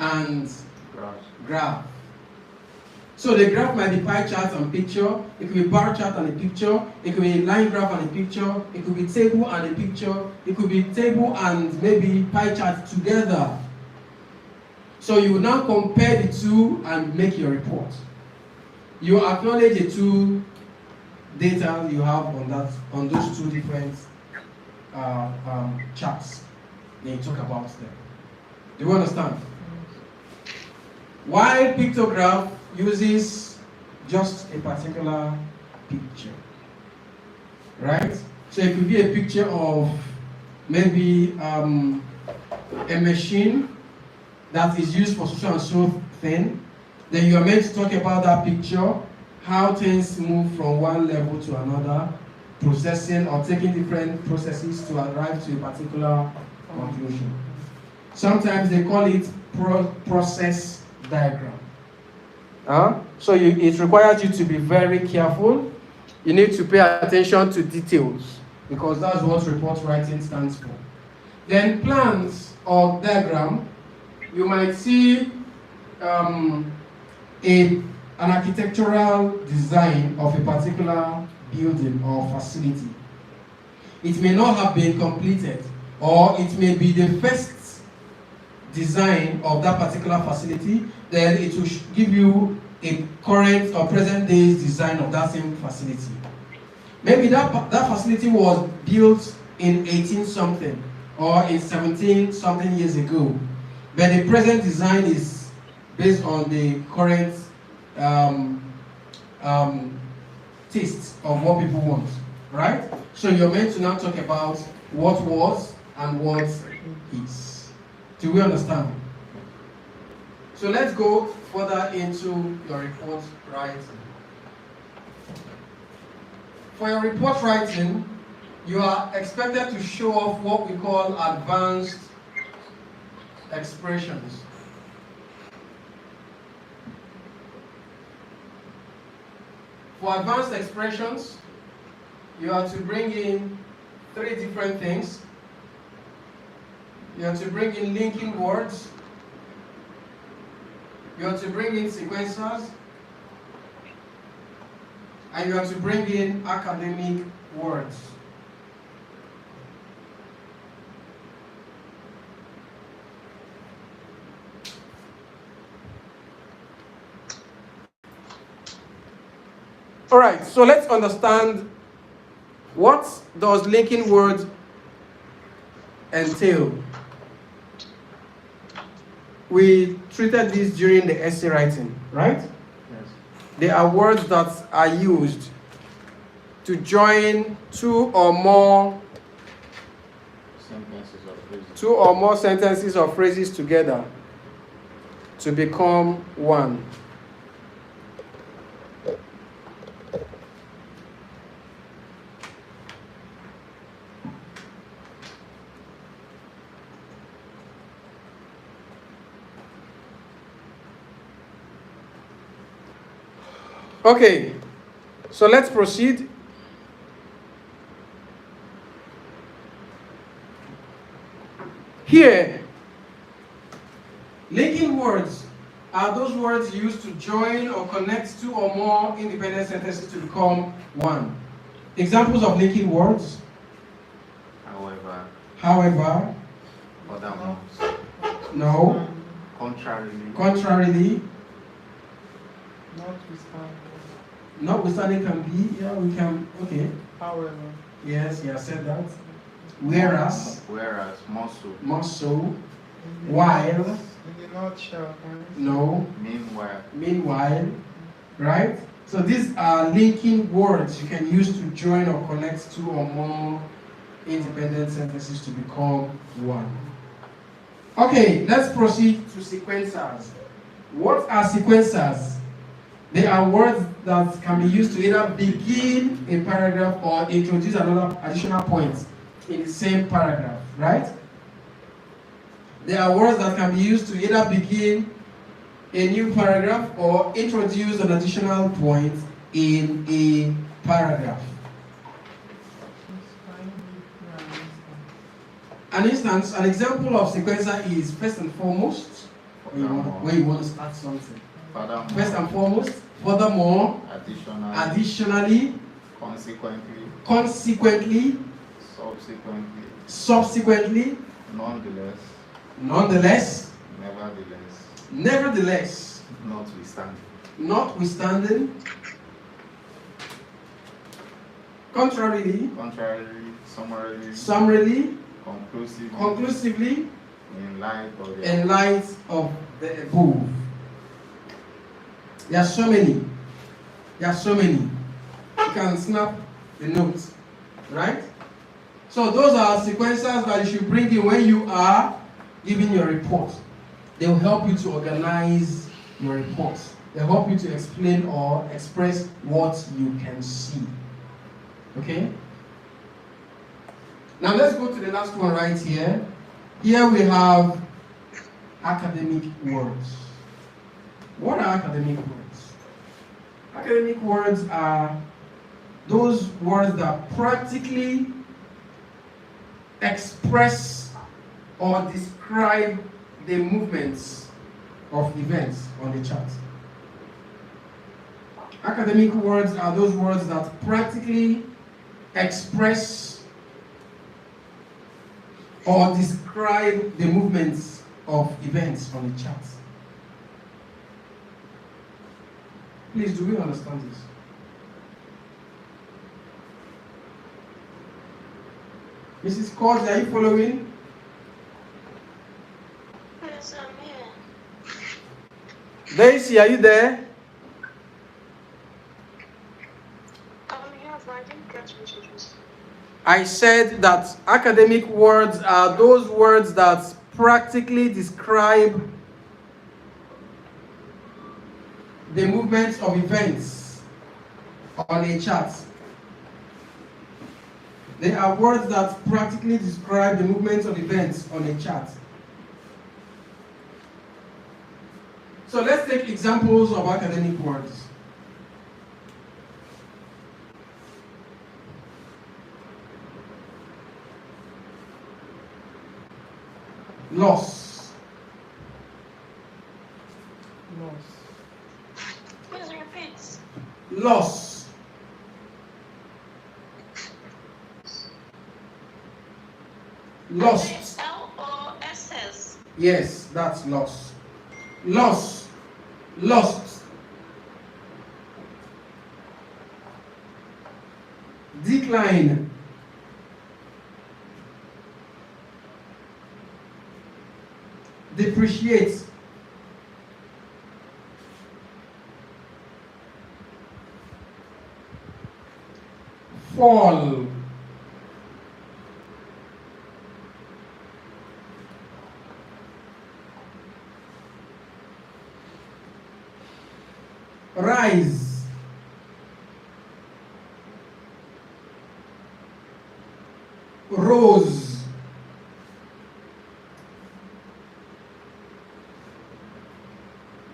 and graph. So the graph might be pie chart and picture, it could be bar chart and a picture, it could be line graph and a picture, it could be table and a picture, it could be table and maybe pie chart together. So you will now compare the two and make your report. You acknowledge the two data you have on those two different charts. Then you talk about them. Do you understand? While pictograph uses just a particular picture, right? So it could be a picture of maybe a machine that is used for so and so thing. Then you are meant to talk about that picture, how things move from one level to another, processing or taking different processes to arrive to a particular conclusion. Sometimes they call it process diagram. So it requires you to be very careful. You need to pay attention to details because that's what report writing stands for. Then plans or diagram, you might see an architectural design of a particular building or facility. It may not have been completed, or it may be the first design of that particular facility. Then it will give you a current or present day's design of that same facility. Maybe that facility was built in 18 something or in 17 something years ago, but the present design is based on the current taste of what people want, right? So you're meant to now talk about what was and what is. Do we understand? So let's go further into your report writing. For your report writing, you are expected to show off what we call advanced expressions. For advanced expressions, you have to bring in 3 different things. You have to bring in linking words. You have to bring in sequencers. And you have to bring in academic words. All right, so let's understand, what does linking words entail? We treated this during the essay writing, right? Yes. They are words that are used to join two or more sentences or phrases together to become one. Okay, so let's proceed. Here, linking words are those words used to join or connect two or more independent sentences to become one. Examples of linking words: However, however, furthermore, no, contrarily, contrarily, Notwithstanding. notwithstanding can be, yeah, we can, okay. However. Yes, you have said that. Whereas, more so, In the while, nut- In the nutshell, can you say? no, meanwhile, right? So these are linking words you can use to join or connect two or more independent sentences to become one. Okay, let's proceed to sequencers. What are sequencers? They are words that can be used to either begin a paragraph or introduce another additional point in the same paragraph, right? They are words that can be used to either begin a new paragraph or introduce an additional point in a paragraph. An instance, an example of sequencer is first and foremost, where you want to start something. furthermore, First and foremost, furthermore, additionally, consequently, subsequently, nonetheless, nevertheless, notwithstanding, contrarily, summarily, conclusively, in light of the above. There are so many. You can snap the notes, right? So those are sequencers that you should bring in when you are giving your report. They will help you to organize your report. They help you to explain or express what you can see. Okay? Now let's go to the last one right here. Here we have academic words. What are academic words? Academic words are those words that practically express or describe the movements of events on the chart. Academic words are those words that practically express or describe the movements of events on the chart. Please, do we understand this? Mrs. Cord, are you following? Yes, I'm here. Daisy, are you there? Yes, but I didn't catch what you just said. I said that academic words are those words that practically describe the movements of events on a chart. They are words that practically describe the movements of events on a chart. So let's take examples of academic words. Loss. Please repeat. Loss. Lost. LOSS. Yes, that's loss. Loss. Lost. Decline. Depreciate. Fall. Rise. Rose.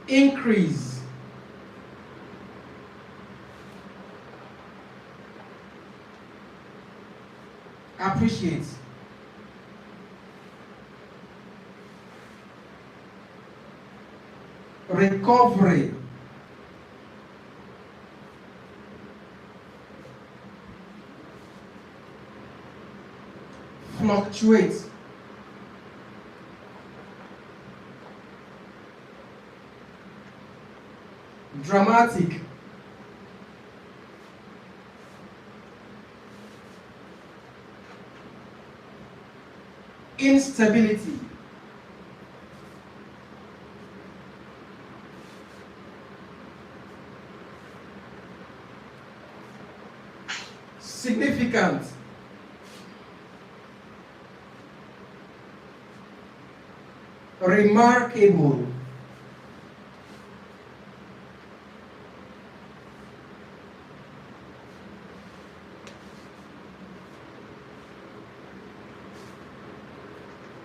Increase. appreciate, recovery, fluctuate, dramatic, instability, significant, remarkable,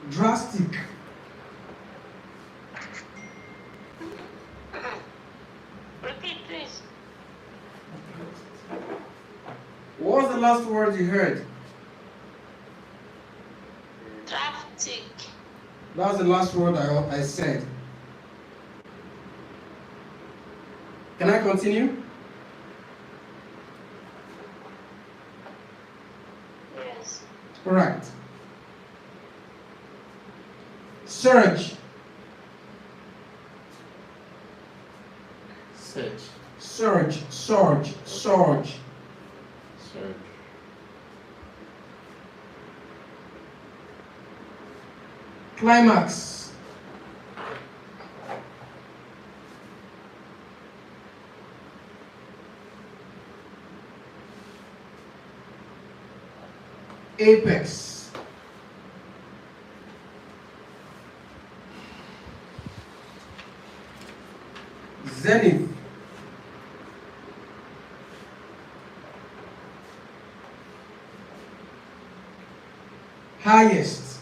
drastic, Repeat, please. what was the last word you heard? Drastic. That was the last word I said. Can I continue? Yes. Right. Surge, Search. surge, surge, surge, Search. climax, apex, zenith, highest,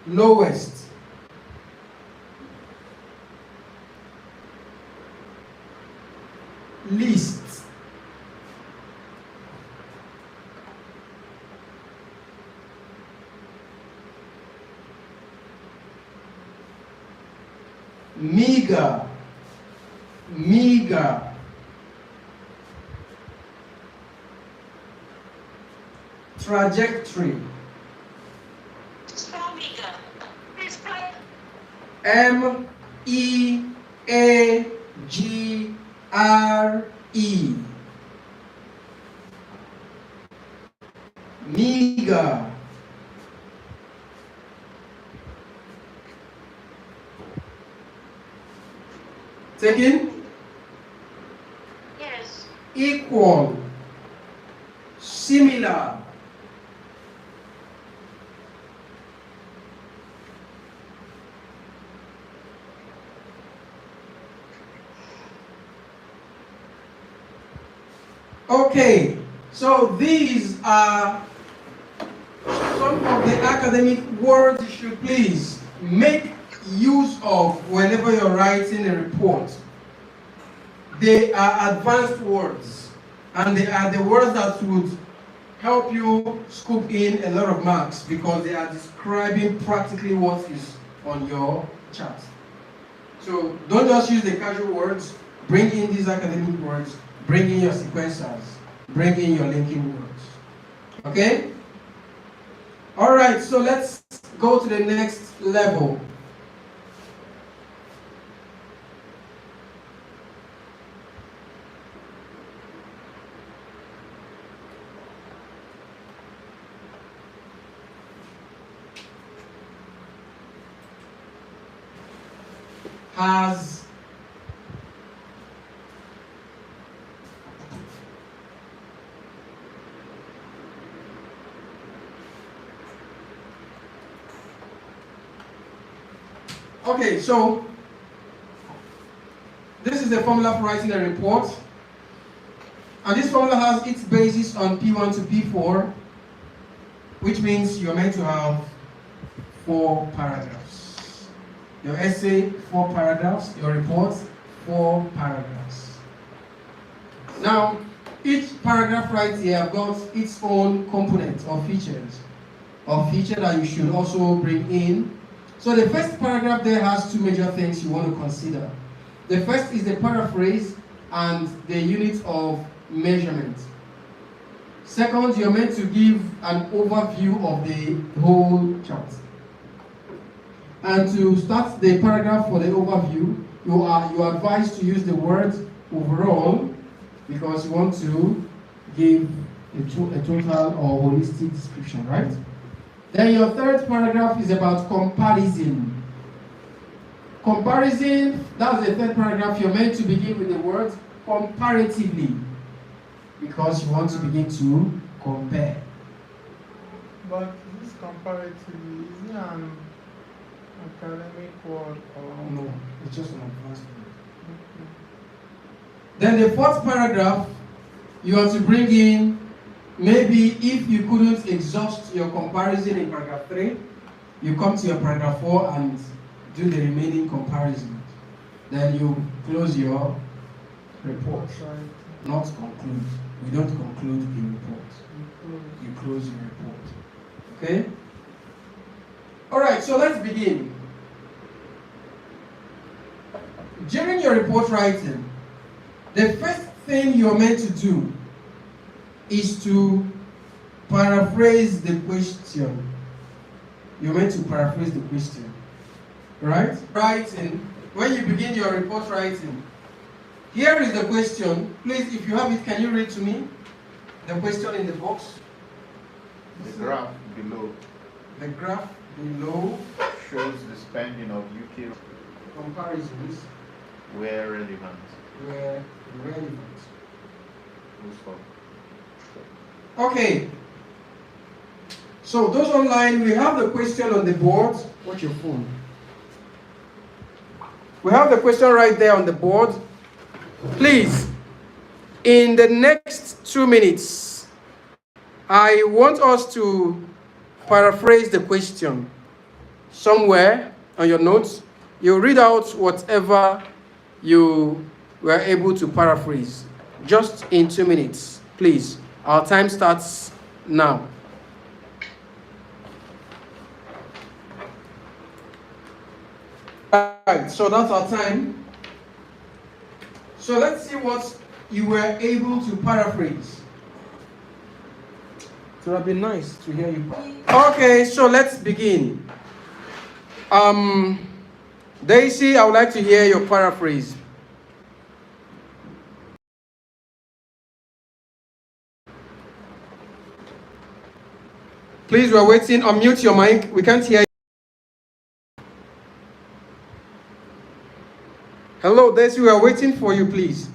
lowest, least, meager, meager, trajectory, Spell bigger. Please spell. MEAGRE, meager, taken, Yes. equal, similar, okay, so these are some of the academic words you should please make use of whenever you're writing a report. They are advanced words, and they are the words that would help you scoop in a lot of marks because they are describing practically what is on your chart. So don't just use the casual words, bring in these academic words, bring in your sequencers, bring in your linking words. Okay? All right, so let's go to the next level. Has okay, so this is the formula for writing a report, and this formula has its basis on P1 to P4, which means you're meant to have 4 paragraphs. Your essay, 4 paragraphs. Your report, 4 paragraphs. Now, each paragraph right here got its own component or features, that you should also bring in. So the first paragraph there has 2 major things you want to consider. The first is the paraphrase and the unit of measurement. Second, you're meant to give an overview of the whole chart. And to start the paragraph for the overview, you are advised to use the word overall, because you want to give a total or holistic description, right? Then your third paragraph is about comparison. Comparison, that's the third paragraph. You're meant to begin with the word comparatively, because you want to begin to compare. But this comparatively, is it an academic word or No, it's just an advanced word. Then the fourth paragraph, you have to bring in, maybe if you couldn't exhaust your comparison in paragraph 3, you come to your paragraph 4 and do the remaining comparison. Then you close your report. Not conclude. We don't conclude the report. You close your report. Okay? Alright, so let's begin. During your report writing, the first thing you're meant to do is to paraphrase the question. You're meant to paraphrase the question. Right? Writing. When you begin your report writing, here is the question. Please, if you have it, can you read to me the question in the box? The graph below The graph below shows the spending of UK comparisons where relevant. were relevant. Full stop. Okay. So those online, we have the question on the board. Watch your phone. We have the question right there on the board. Please, in the next 2 minutes, I want us to paraphrase the question. Somewhere on your notes, you read out whatever you were able to paraphrase. Just in 2 minutes, please. Our time starts now. Alright, so that's our time. So let's see what you were able to paraphrase. It would have been nice to hear you. Okay, so let's begin. Daisy, I would like to hear your paraphrase. Please, we're waiting. Unmute your mic. We can't hear you. Hello, Daisy, we are waiting for you, please.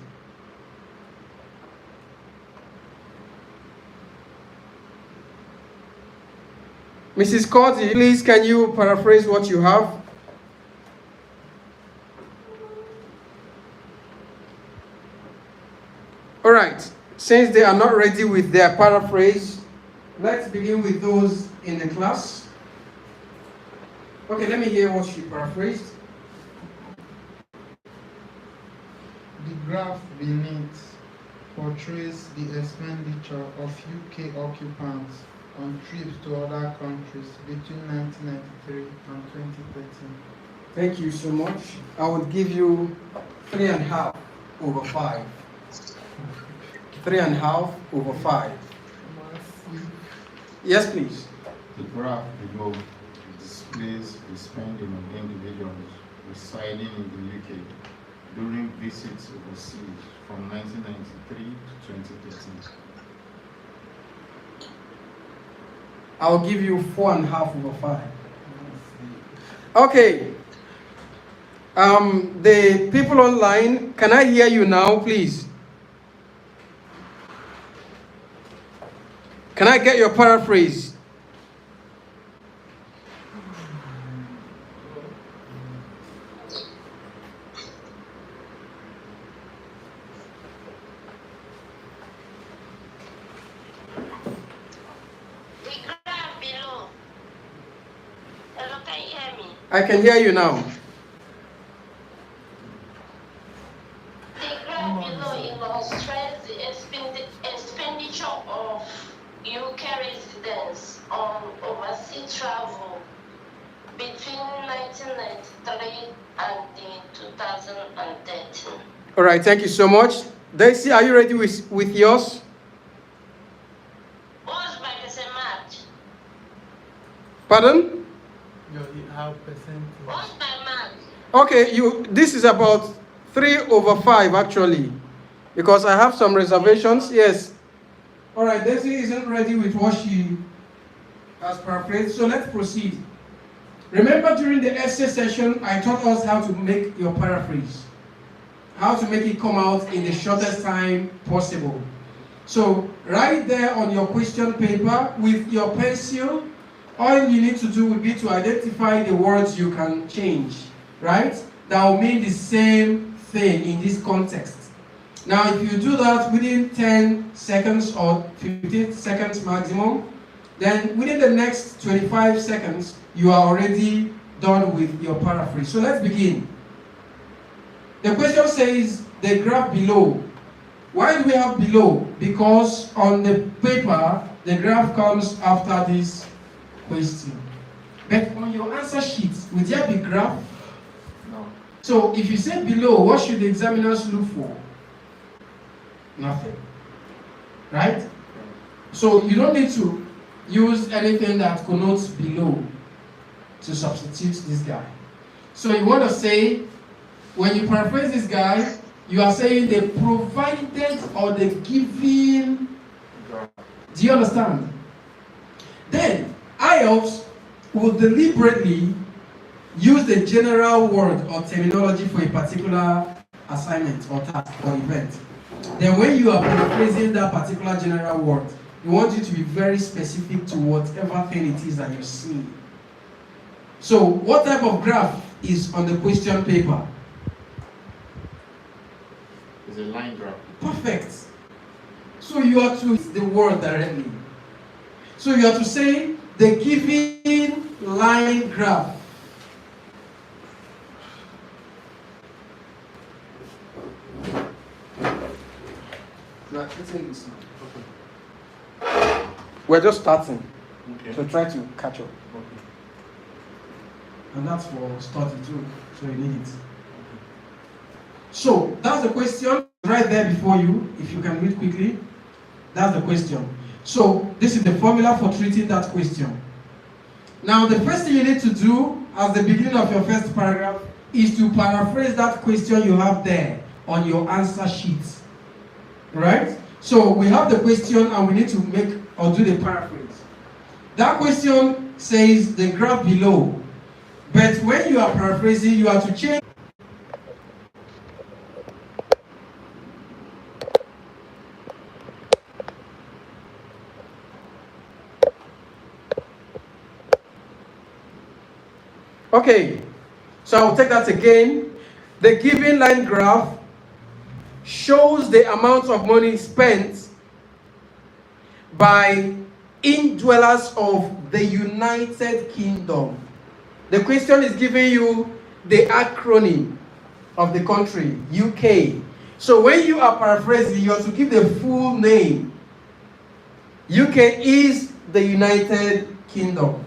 Mrs. Cody, please, can you paraphrase what you have? All right, since they are not ready with their paraphrase, let's begin with those in the class. Okay, let me hear what she paraphrased. The graph beneath portrays the expenditure of UK occupants on trips to other countries between 1993 and 2013. Thank you so much. I would give you 3.5 over 5. 3.5 over 5. Yes, please. The graph below displays the spending of individuals residing in the UK during visits overseas from 1993 to 2013. I'll give you 4.5 over 5. Okay. The people online, can I hear you now, please? Can I get your paraphrase? Hello, can you hear me? I can hear you now. and the 2013. All right, thank you so much. Daisy, are you ready with yours? What's by percentage? Pardon? How percentage? What's by mark? Okay, this is about 3/5 actually, because I have some reservations. Yes. All right, Daisy isn't ready with what she has paraphrased, so let's proceed. Remember, during the essay session, I taught us how to make your paraphrase, how to make it come out in the shortest time possible. So right there on your question paper with your pencil, all you need to do will be to identify the words you can change, right? That will mean the same thing in this context. Now, if you do that within 10 seconds or 15 seconds maximum, then within the next 25 seconds, you are already done with your paraphrase. So let's begin. The question says the graph below. Why do we have below? Because on the paper, the graph comes after this question. But on your answer sheet, will there be graph? No. So if you say below, what should the examiners look for? Nothing. Right? So you don't need to use anything that connotes below to substitute this guy. So you want to say, when you paraphrase this guy, you are saying the provided or the given. Do you understand? Then IELTS will deliberately use the general word or terminology for a particular assignment or task or event. Then when you are paraphrasing that particular general word, we want you to be very specific to whatever thing it is that you're seeing. So what type of graph is on the question paper? It's a line graph. Perfect. So you are to use the word directly. So you are to say the given line graph. We're just starting. Okay. So try to catch up. Okay. And that's for study too. So you need it. So that's the question right there before you. If you can read quickly, that's the question. So this is the formula for treating that question. Now the first thing you need to do as the beginning of your first paragraph is to paraphrase that question you have there on your answer sheet. Right? So we have the question and we need to make or do the paraphrase. That question says the graph below. But when you are paraphrasing, you have to change. Okay, so I'll take that again. The given line graph shows the amount of money spent by indwellers of the United Kingdom. The question is giving you the acronym of the country, UK. So when you are paraphrasing, you have to give the full name. UK is the United Kingdom,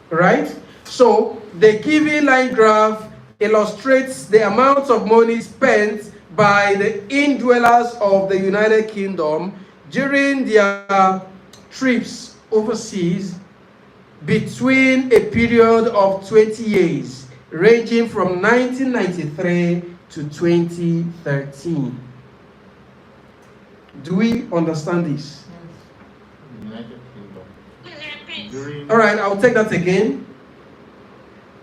right? So the given line graph illustrates the amount of money spent by the indwellers of the United Kingdom during their trips overseas between a period of 20 years, ranging from 1993 to 2013. Do we understand this? United Kingdom. Please repeat. During All right, I'll take that again.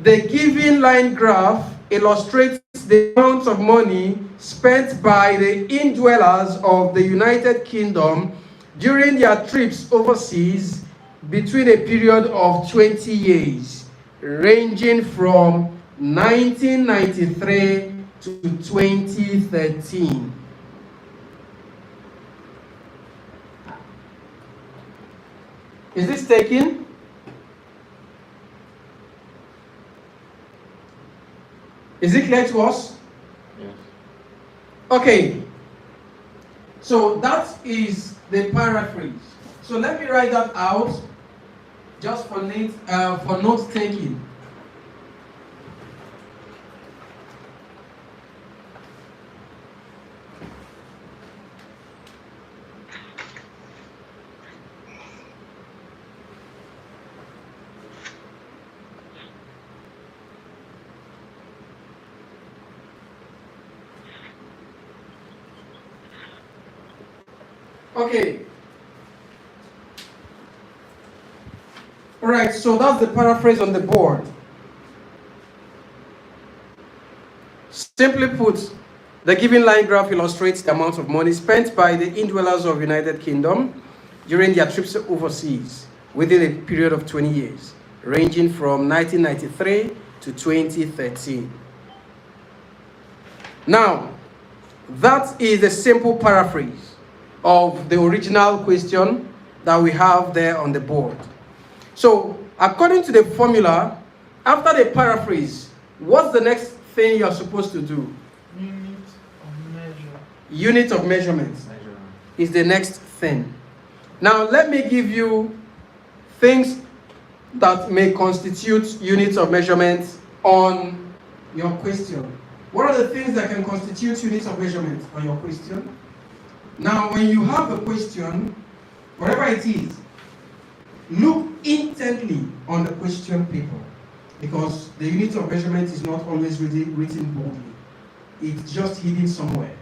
The given line graph illustrates the amount of money spent by the indwellers of the United Kingdom during their trips overseas between a period of 20 years, ranging from 1993 to 2013. Is this taken? Is it clear to us? yes. Okay. So that is the paraphrase. So let me write that out just for note taking. Okay. Alright, so that's the paraphrase on the board. Simply put, the given line graph illustrates the amount of money spent by the indwellers of United Kingdom during their trips overseas within a period of 20 years, ranging from 1993 to 2013. Now, that is a simple paraphrase of the original question that we have there on the board. So, according to the formula, after the paraphrase, what's the next thing you're supposed to do? Unit of measure. Unit of measurement is the next thing. Now, let me give you things that may constitute units of measurement on your question. What are the things that can constitute units of measurement on your question? Now, when you have a question, whatever it is, look intently on the question paper, because the unit of measurement is not always written boldly. It's just hidden somewhere.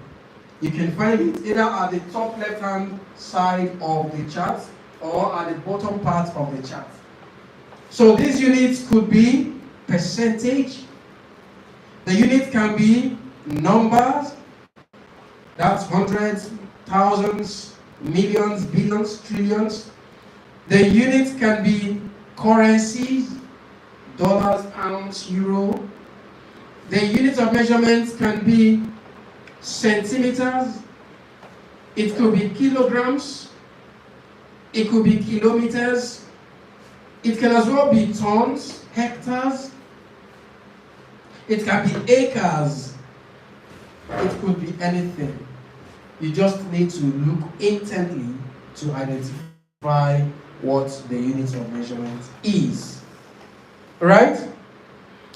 You can find it either at the top left-hand side of the chart or at the bottom part of the chart. So these units could be percentage. The unit can be numbers, that's hundreds, thousands, millions, billions, trillions. The unit can be currencies, dollars, pounds, euro. The unit of measurement can be centimeters. It could be kilograms. It could be kilometers. It can as well be tons, hectares. It can be acres. It could be anything. You just need to look intently to identify what the unit of measurement is. Right?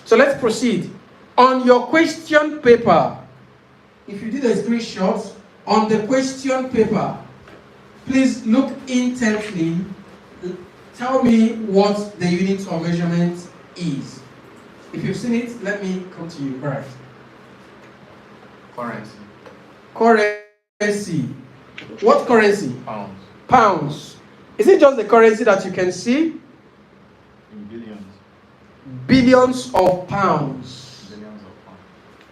So let's proceed. On your question paper, if you did a screenshot, on the question paper, please look intently. Tell me what the unit of measurement is. If you've seen it, let me come to you. All right. Currency. Currency. What currency? Pounds. Pounds. Is it just the currency that you can see? In billions. Billions of pounds. Billions of pounds.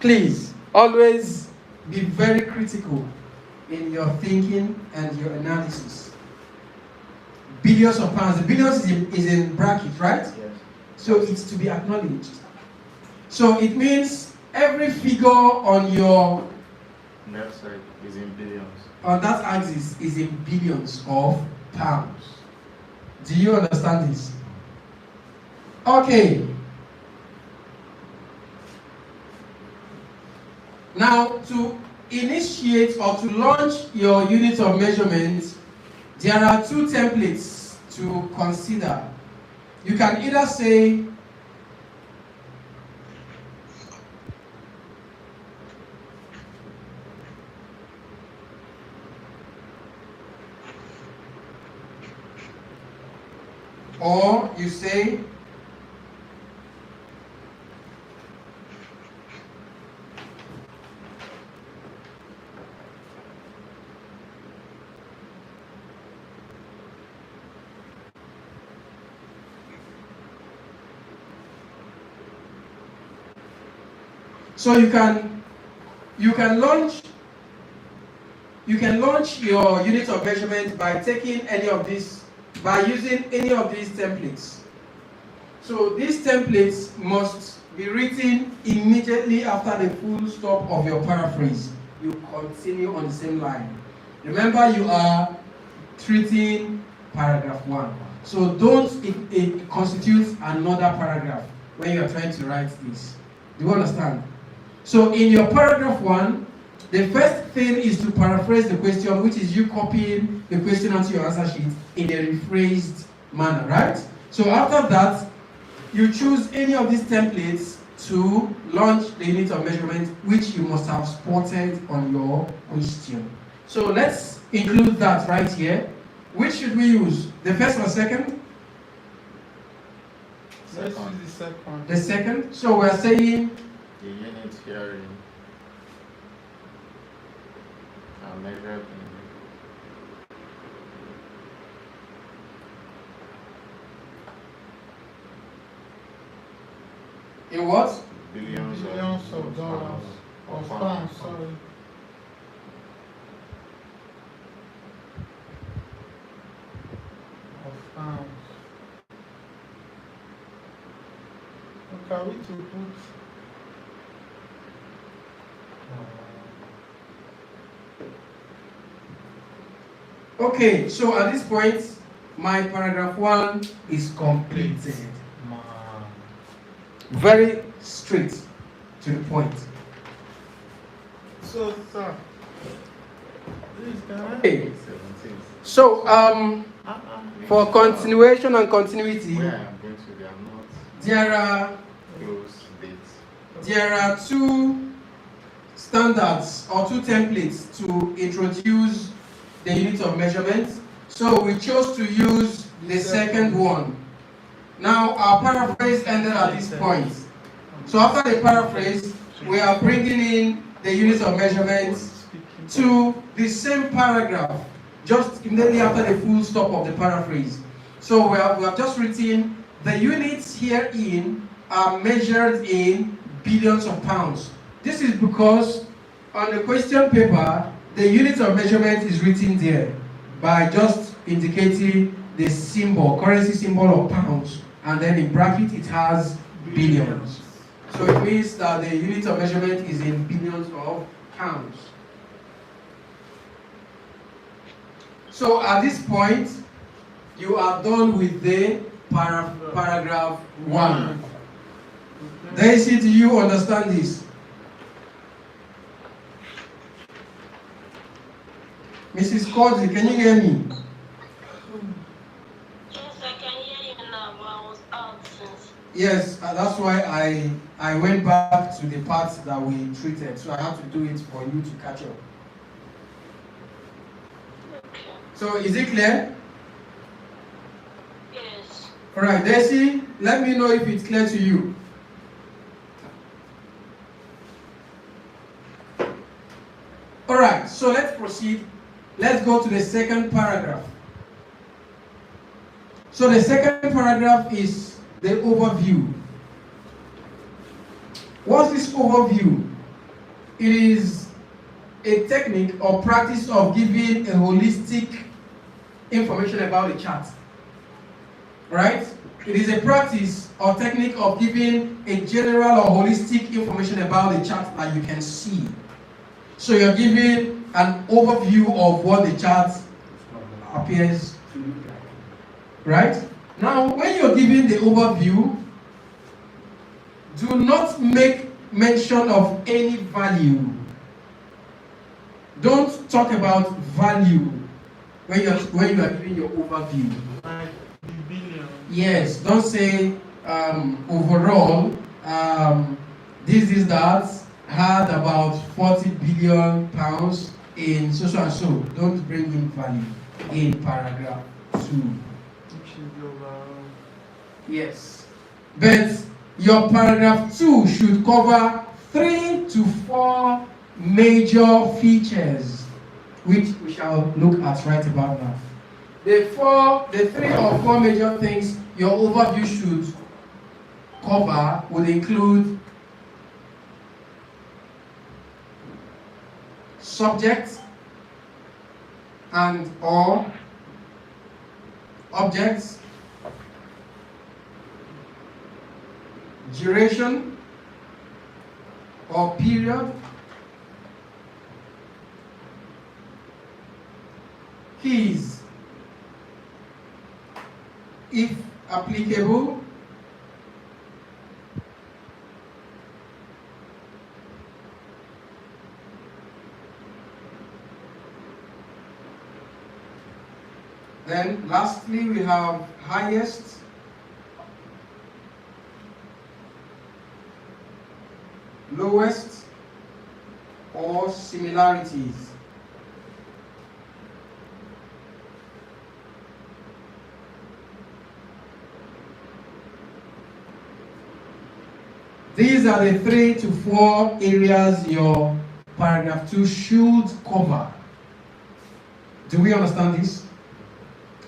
Please, always be very critical in your thinking and your analysis. Billions of pounds. The billions is in bracket, right? Yes. So it's to be acknowledged. So it means every figure on your Left side is in billions. on that axis is in billions of pounds. Do you understand this? Okay. Now, to initiate or to launch your unit of measurement, there are two templates to consider. You can either say or you say so you can launch your unit of measurement by taking any of these, by using any of these templates. So these templates must be written immediately after the full stop of your paraphrase. You continue on the same line. Remember, you are treating paragraph 1. So don't it constitutes another paragraph when you are trying to write this. Do you understand? So in your paragraph 1, the first thing is to paraphrase the question, which is you copying the question onto your answer sheet in a rephrased manner, right? So after that, you choose any of these templates to launch the unit of measurement, which you must have spotted on your question. So let's include that right here. Which should we use? The first or second? Let's use the second. The second. So we're saying The unit hearing are measured In what? Billions of dollars. Of pounds, sorry. Of pounds. Okay, we to put Okay, so at this point, my paragraph 1 is completed. Very straight to the point. so sir. Please can I? Okay. So, for continuation and continuity, Where I'm going to, they are not there are close dates. there are two standards or two templates to introduce the unit of measurement. So we chose to use the second one. Now our paraphrase ended at this point. So after the paraphrase, we are bringing in the unit of measurement to the same paragraph, just immediately after the full stop of the paraphrase. So we have just written the units herein are measured in billions of pounds. This is because on the question paper, the unit of measurement is written there by just indicating the symbol, currency symbol of pounds, and then in bracket it has billions. So it means that the unit of measurement is in billions of pounds. So at this point, you are done with the paragraph 1. Daisy, do you understand this? Mrs. Cody, can you hear me? Yes, I can hear you now, but I was out since. Yes, that's why I went back to the parts that we treated. So I have to do it for you to catch up. Okay. So is it clear? Yes. All right, Daisy, let me know if it's clear to you. All right, so let's proceed. Let's go to the second paragraph. So the second paragraph is the overview. What's this overview? It is a technique or practice of giving a holistic information about a chart. Right? It is a practice or technique of giving a general or holistic information about the chart that you can see. So you're giving an overview of what the chart appears to look like. Right? Now, when you're giving the overview, do not make mention of any value. Don't talk about value when you are giving your overview. Like the billion. Yes, don't say overall this is that had about 40 billion pounds in so and so. Don't bring in value in paragraph 2. Which is the overall. Yes. But your paragraph 2 should cover 3 to 4 major features, which we shall look at right about now. The 3 or 4 major things your overview should cover would include subject and or objects, duration or period, keys, if applicable, then lastly we have highest, lowest, or similarities. These are the 3 to 4 areas your paragraph 2 should cover. Do we understand this?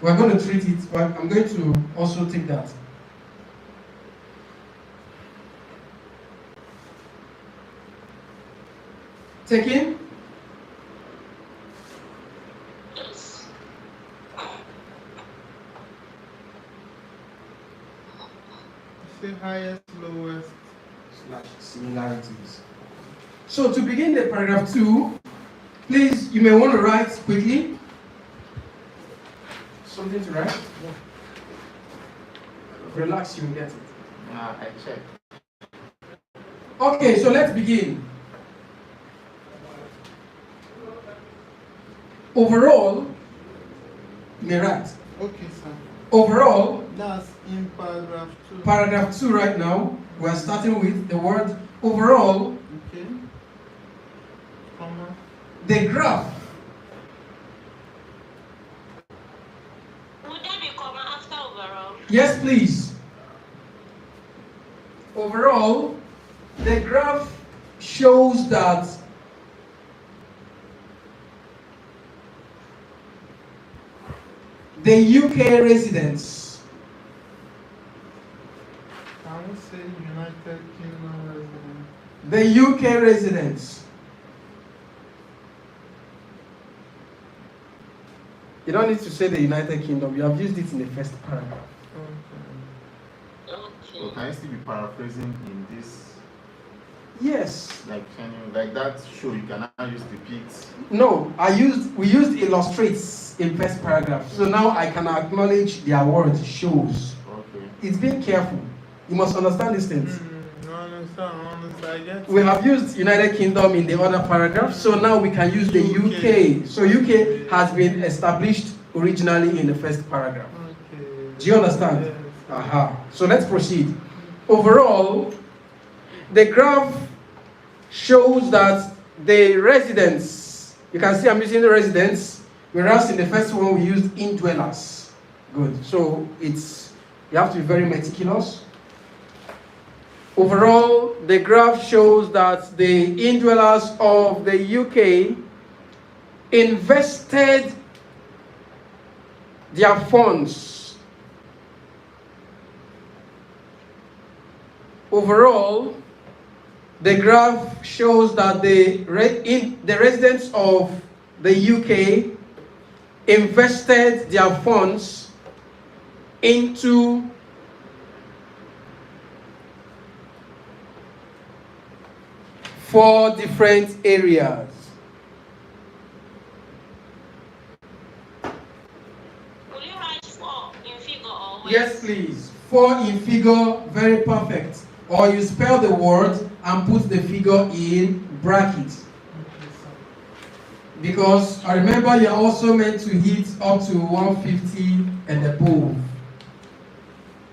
We're going to treat it, but I'm going to also take that. Taken? Yes. Say highest, lowest. / similarities. So to begin the paragraph 2, please, you may want to write quickly. Something to write? Relax, you will get it. Yeah, I checked. Okay, so let's begin. Overall, you may write. Okay, sir. Overall, That's in paragraph 2. paragraph 2 right now, we are starting with the word overall. Okay. Comma. The graph Would there be comma after overall? Yes, please. Overall, the graph shows that the UK residents, Can we say United Kingdom resident? the UK residents, you don't need to say the United Kingdom, you have used it in the first paragraph. Okay. So can I still be paraphrasing in this? Yes. Like, can you, like that show, you cannot use depicts. No, we used illustrates in first paragraph. So now I can acknowledge their word shows. Okay. It's being careful. You must understand these things. I understand, I get We have used United Kingdom in the other paragraph, so now we can use the UK. So UK has been established originally in the first paragraph. Okay. Do you understand? Yes. Aha. So let's proceed. Overall, the graph shows that the residents, you can see I'm using the residents, whereas in the first one we used indwellers. Good. So you have to be very meticulous. Overall, the graph shows that the indwellers of the UK invested their funds. Overall, the graph shows that the residents of the UK invested their funds into four different areas. Will you write 4 in figure or words? Yes, please. 4 in figure, very perfect. Or you spell the word and put the figure in brackets. Because I remember you're also meant to hit up to 150 and above.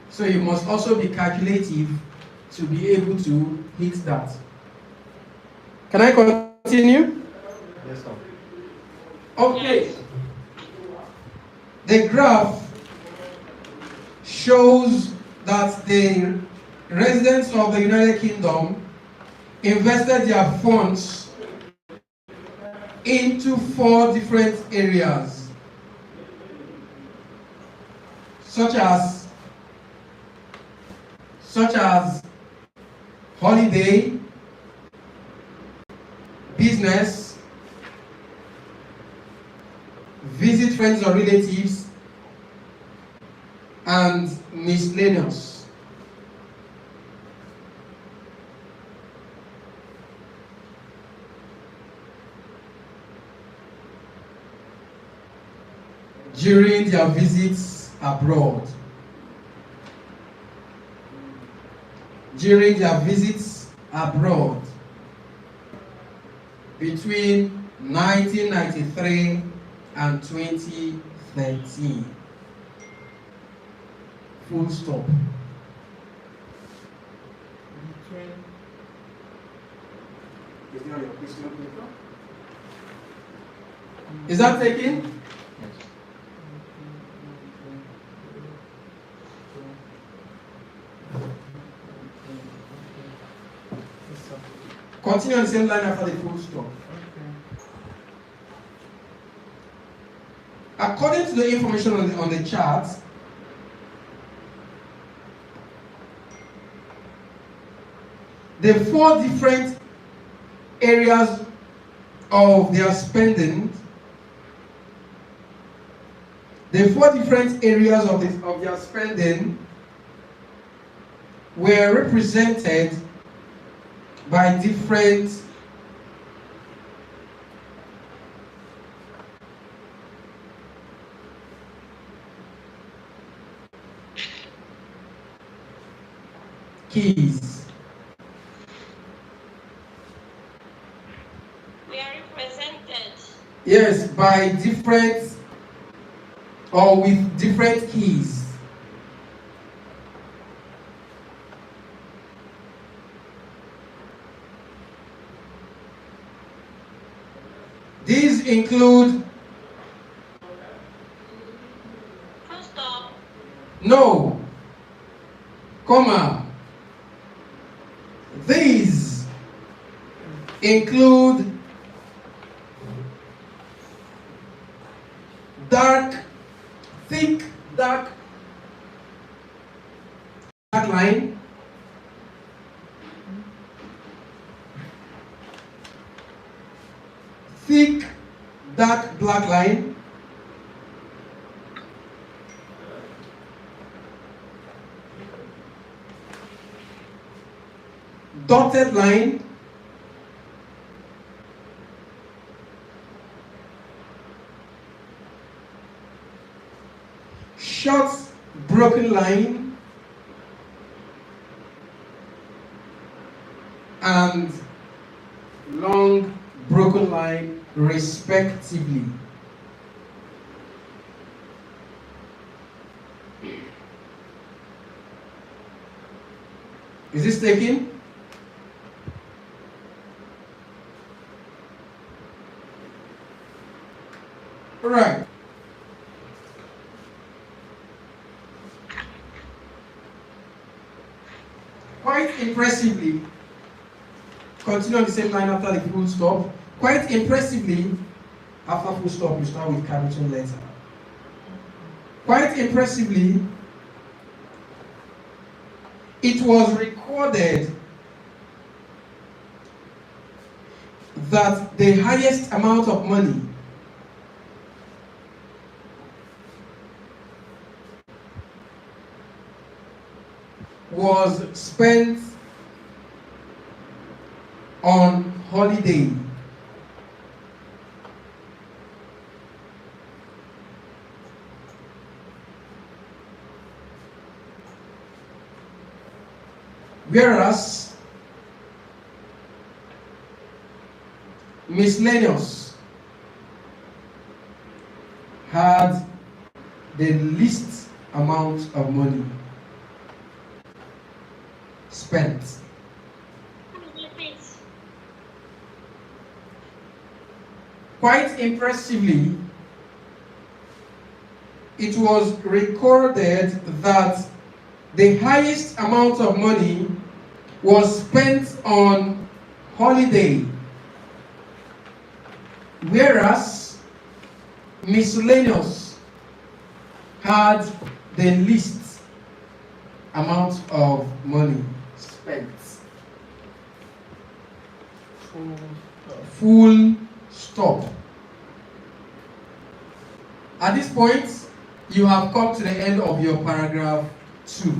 So you must also be calculative to be able to hit that. Can I continue? Yes, sir. Okay. The graph shows that the residents of the United Kingdom invested their funds into 4 different areas, such as holiday, business, visit friends or relatives, and miscellaneous. During their visits abroad. During their visits abroad between 1993 and 2013. Full stop. Is there your question paper? Is that taken? Continue on the same line after the full stop. According to the information on the chart, the 4 different areas of their spending, the 4 different areas of their spending were represented by different keys. We are represented. Yes, by different or with different keys. These include Full stop. no, comma. These include thick, dark line, thick, dark black line, dotted line, short broken line, and long broken line respectively. Is this taken? Right. Quite impressively, continue on the same line after the full stop. Quite impressively, after full stop, you start with capital letter. Quite impressively, it was recorded that the highest amount of money was spent on holiday. Whereas miscellaneous had the least amount of money spent. Quite impressively, it was recorded that the highest amount of money was spent on holiday, whereas miscellaneous had the least amount of money spent. Full stop. At this point, you have come to the end of your paragraph 2.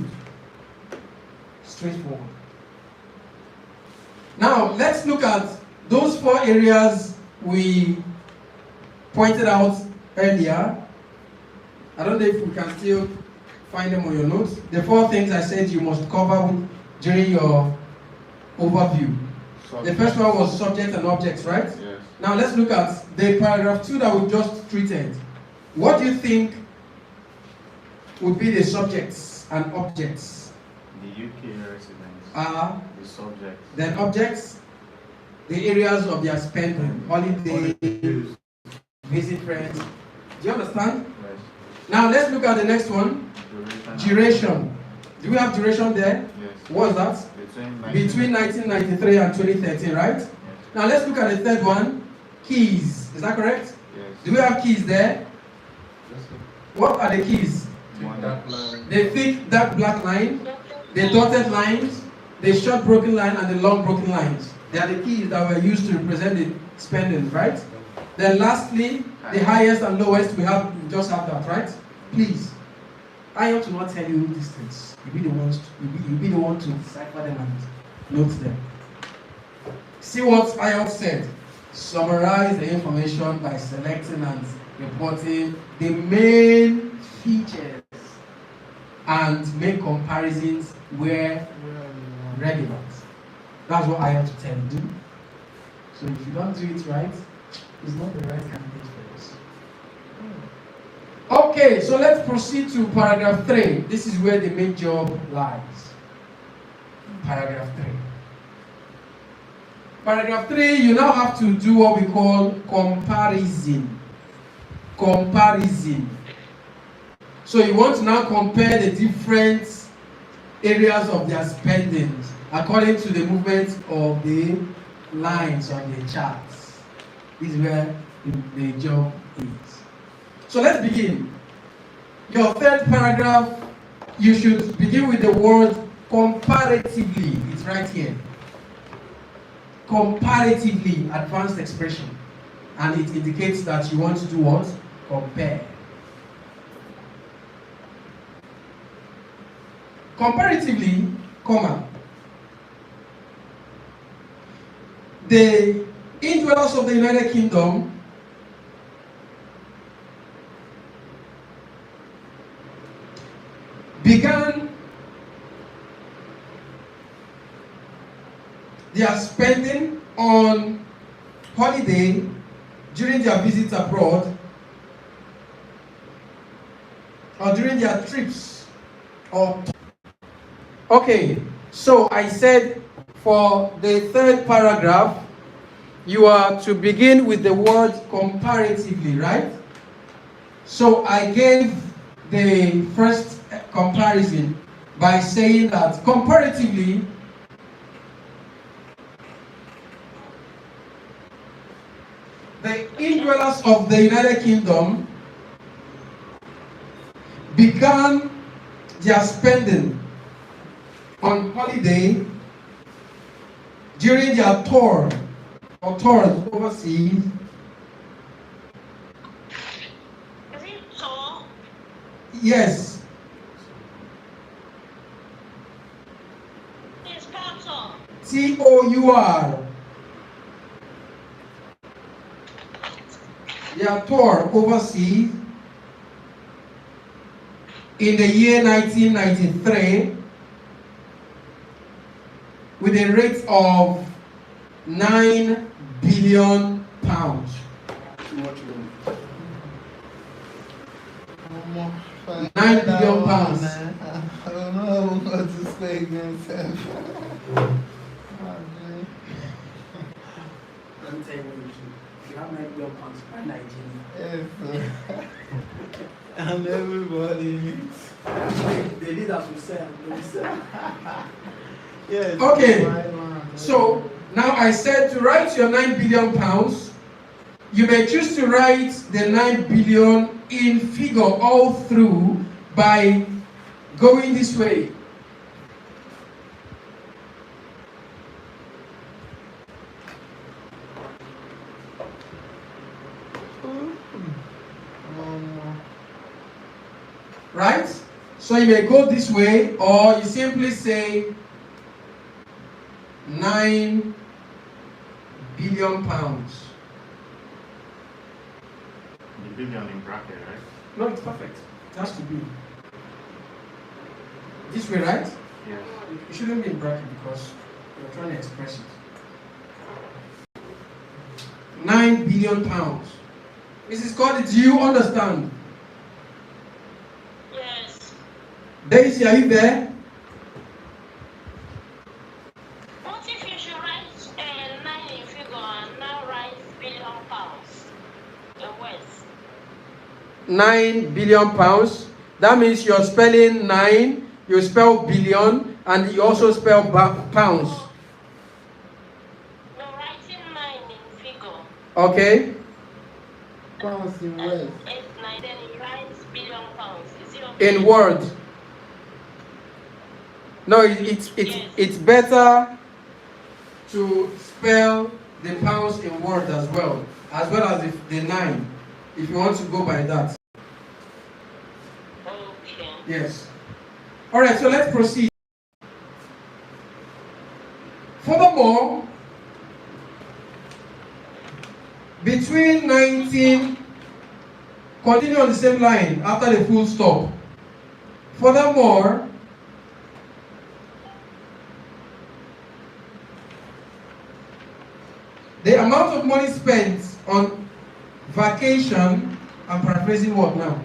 Straightforward. Now, let's look at those 4 areas we pointed out earlier. I don't know if we can still find them on your notes. The 4 things I said you must cover during your overview. The first one was subject and objects, right? Yes. Now let's look at the paragraph 2 that we just treated. What do you think would be the subjects and objects? The UK residents. The subjects. Then objects, the areas of their spending, holiday, visit friends. Do you understand? Yes. Now let's look at the next one. Duration. Do we have duration there? Yes. What was that? Between 1993 and 2013, right? Yes. Now let's look at the third one. Keys. Is that correct? Yes. Do we have keys there? Yes. What are the keys? The thick dark black line, the dotted lines, the short broken line, and the long broken lines. They are the keys that were used to represent the spending, right? Then lastly, the highest and lowest, we just have that, right? Please, I ought to not tell you these things. You be the one to decipher them and note them. See what IELTS said. Summarize the information by selecting and reporting the main features and make comparisons where relevant. That's what I have to tell you. So if you don't do it right, it's not the right candidate for us. Okay, so let's proceed to paragraph 3. This is where the main job lies. Paragraph 3. Paragraph 3, you now have to do what we call comparison. Comparison. So you want to now compare the different areas of their spendings according to the movement of the lines on the charts. This is where the job is. So let's begin. Your third paragraph, you should begin with the word comparatively. It's right here. Comparatively advanced expression. And it indicates that you want to do what? Compare. Comparatively, comma. The indwellers of the United Kingdom began their spending on holiday during their visits abroad or during their trips. Okay, so I said for the third paragraph, you are to begin with the word comparatively, right? So I gave the first comparison by saying that comparatively, the indwellers of the United Kingdom began their spending on holiday during their tour or tours overseas. Is it tour? Yes. It's tour. T-O-U-R. Their tour overseas in the year 1993 with a rate of £9 billion. Too much room. 9 billion pounds. I don't know what to say against that. Let me tell you what you do. If you have 9 billion pounds, buy Nigeria. Yes, and everybody needs. The leaders will sell, they will sell. Yes. Okay, so now I said to write your 9 billion pounds, you may choose to write the 9 billion in figure all through by going this way. Right? So you may go this way, or you simply say 9 billion pounds. The billion in bracket, right? No, it's perfect. It has to be. This way, right? Yes. It shouldn't be in bracket because you're trying to express it. 9 billion pounds. Mrs. Cody, do you understand? Yes. Daisy, are you there? What if you should write 9 in figure and now write billion pounds? The words. 9 billion pounds. That means you're spelling 9, you spell billion, and you also spell pounds. No, writing 9 in figure. Okay? Pounds in words. 8, 9, then you write billion pounds. Is it okay? In word. No, it's better to spell the pounds in word as well as the 9, if you want to go by that. Okay. Yes. All right, so let's proceed. Furthermore, between 19, continue on the same line after the full stop. Furthermore, the amount of money spent on vacation, I'm paraphrasing what now?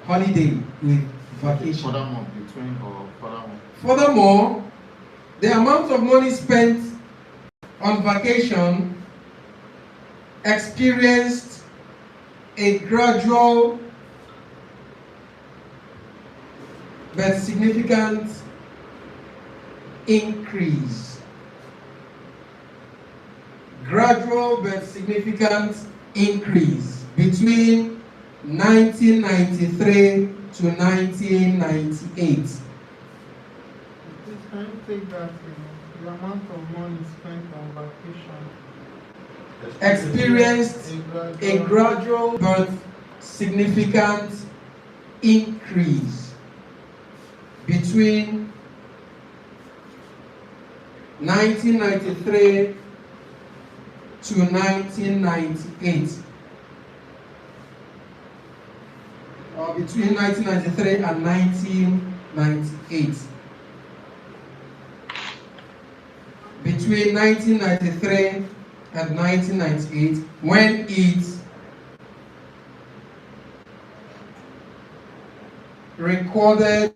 Holiday with vacation. Furthermore, between or furthermore. Furthermore, the amount of money spent on vacation experienced a gradual but significant increase. Gradual but significant increase between 1993 to 1998. Please, can you take that, the amount of money spent on vacation Experienced a gradual but significant increase between 1993 to 1998. Or between 1993 and 1998. Between 1993 and 1998, when it recorded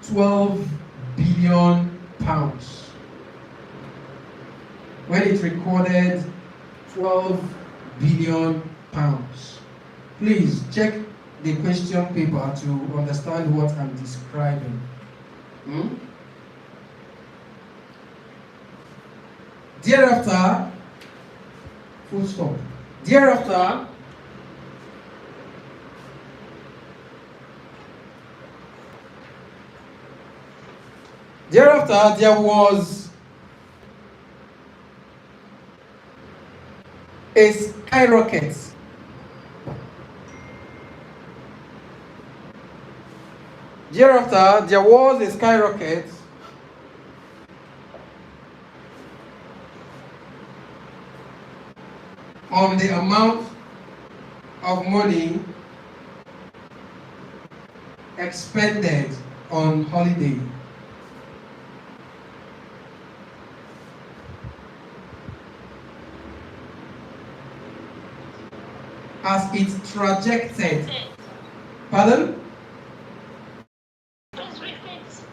12 billion pounds. When it recorded 12 billion pounds. Please check the question paper to understand what I'm describing. Thereafter, full stop. Thereafter, there was a skyrocket. Thereafter, there was a skyrocket on the amount of money expended on holiday. As it trajected. Pardon? Please repeat.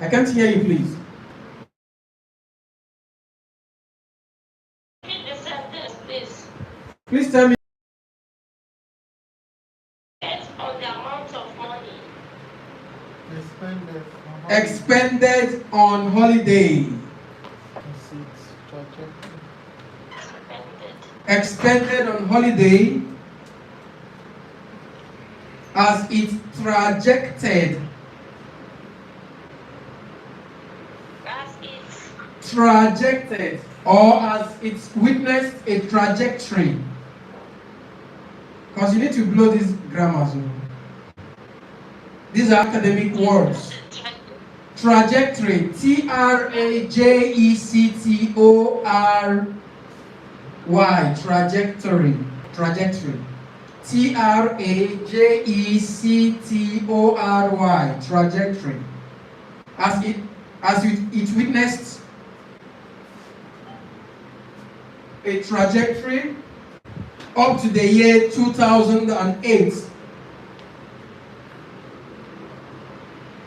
I can't hear you, please. Repeat the sentence, please. Please tell me. Yes, on the amount of money. Expended on holiday. Expended on holiday as it trajected. Trajected, or as it witnessed a trajectory. Because you need to blow these grammars. These are academic words. Trajectory, trajectory, trajectory, trajectory, trajectory, trajectory. As it witnessed a trajectory up to the year 2008,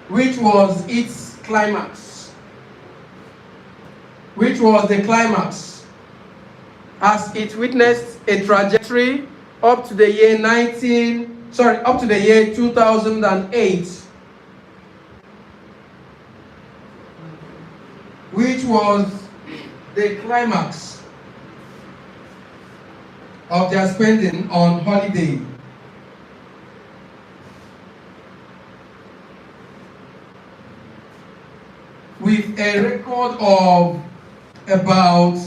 which was its climax. Which was the climax. As it witnessed a trajectory up to the year 2008, which was the climax of their spending on holiday. with a record of about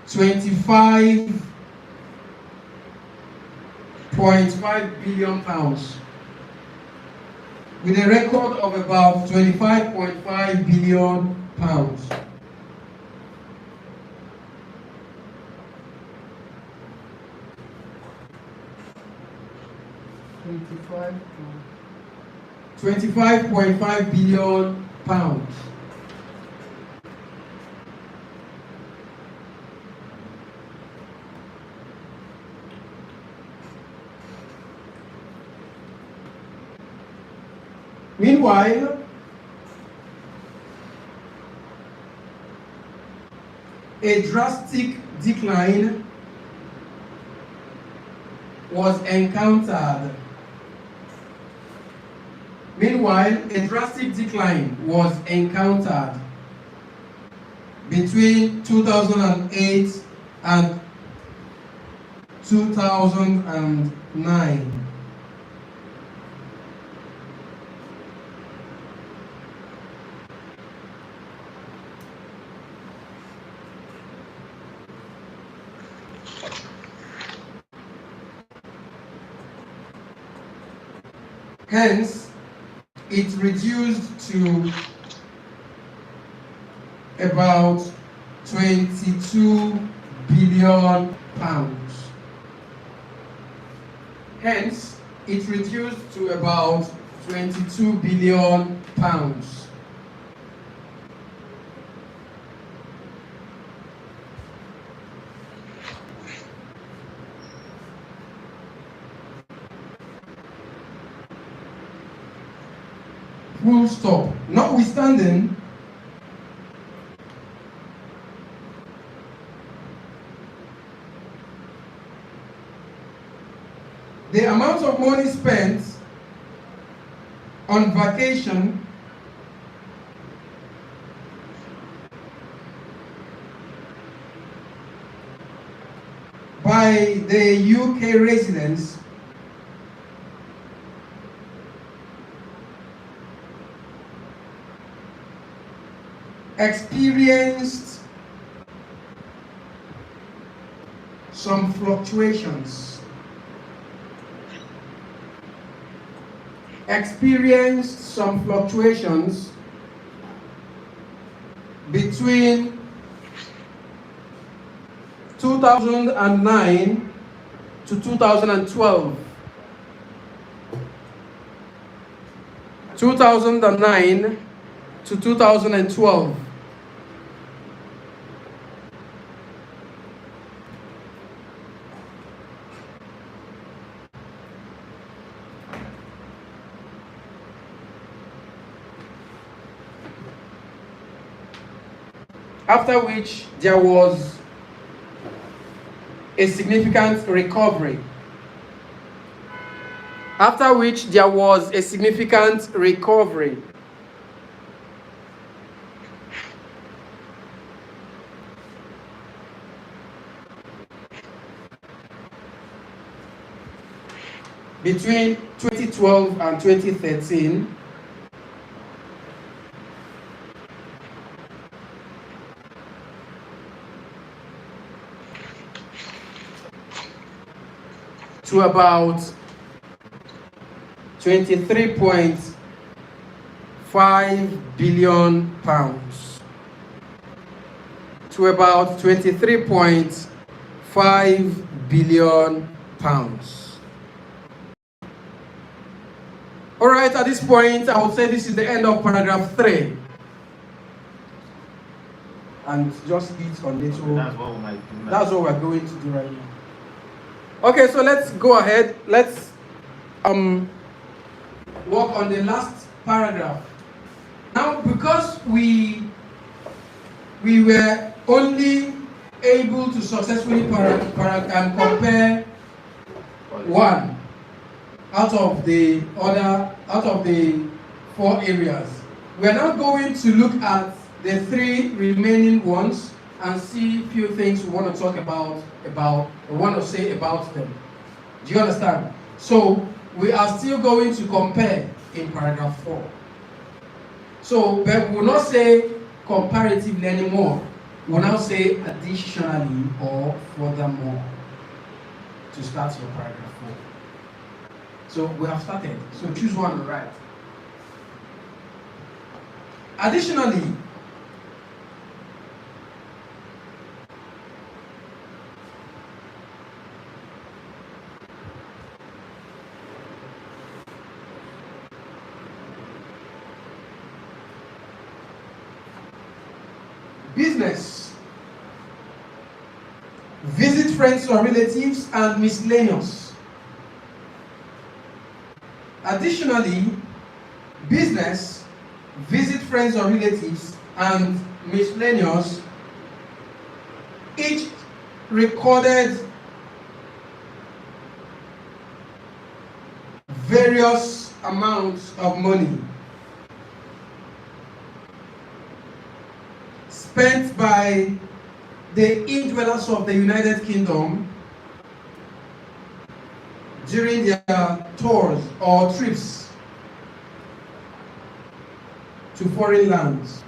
25.5 billion pounds. With a record of about 25.5 billion pounds. £25.5 billion pounds. Meanwhile, a drastic decline was encountered. Meanwhile, a drastic decline was encountered between 2008 and 2009. Hence, it reduced to about 22 billion pounds. Hence, it reduced to about 22 billion pounds. Full stop. Notwithstanding, the amount of money spent on vacation by the UK residents experienced some fluctuations. Between 2009 to 2012. 2009 to 2012. After which there was a significant recovery. After which there was a significant recovery. Between 2012 and 2013, to about 23.5 billion pounds. To about 23.5 billion pounds. All right, at this point, I would say this is the end of paragraph 3. And just eat on little. That's what we might do now. That's what we're going to do right now. Okay, so let's go ahead. Let's work on the last paragraph. Now, because we were only able to successfully compare one out of the 4 areas, we are now going to look at the 3 remaining ones and see a few things we want to talk about say about them. Do you understand? So we are still going to compare in paragraph 4. So, but we will not say comparatively anymore. We will now say additionally or furthermore to start your paragraph 4. So we have started. So choose one to write. Additionally, business, visit friends or relatives, and miscellaneous. Additionally, business, visit friends or relatives, and miscellaneous, each recorded various amounts of money spent by the indwellers of the United Kingdom during their tours or trips to foreign lands.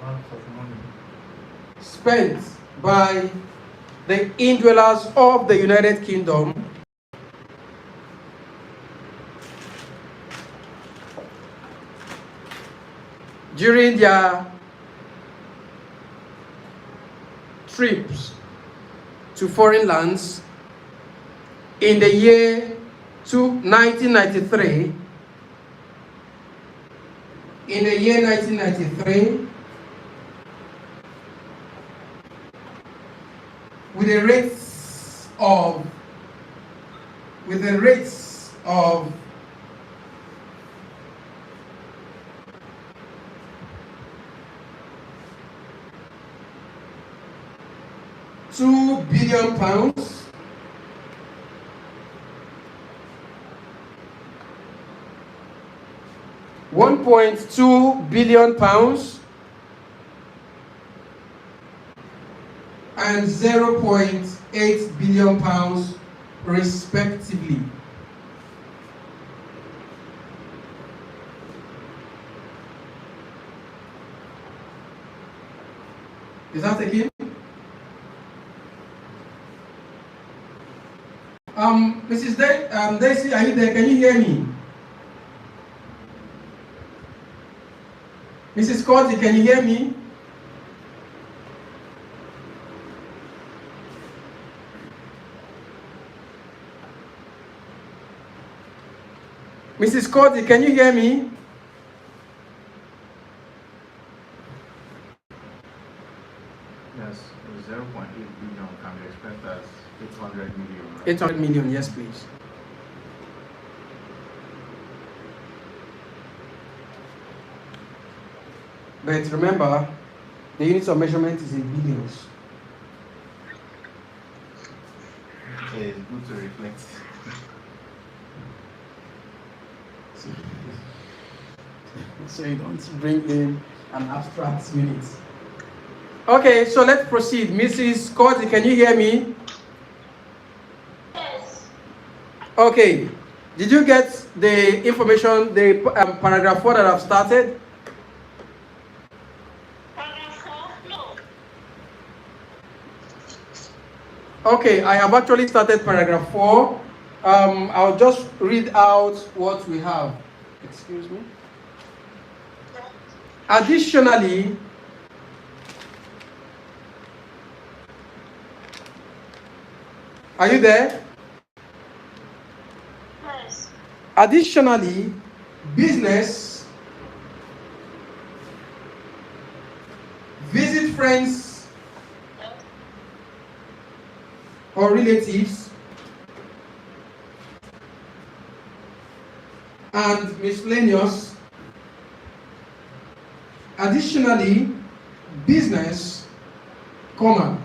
Amounts of money. Spent by the indwellers of the United Kingdom during their trips to foreign lands in the year 1993. In the year 1993, with the rates of £2 billion, £1.2 billion, and £0.8 billion, respectively. Is that again? Mrs. Daisy, are you there? Can you hear me? Mrs. Scotty, can you hear me? Mrs. Scotty, can you hear me? Yes, 0.8 billion can be expressed as 800 million. 800 million, yes, please. But remember, the units of measurement is in billions. Okay, it's good to reflect. So you don't bring in an abstract unit. Okay, so let's proceed. Mrs. Scotty, can you hear me? Yes. Okay. Did you get the information, the paragraph 4 that I've started? Paragraph 4? No. Okay, I have actually started paragraph 4. I'll just read out what we have. Excuse me. Additionally, are you there? Yes. Additionally, business, visit friends or relatives, and miscellaneous. Additionally, business, comma,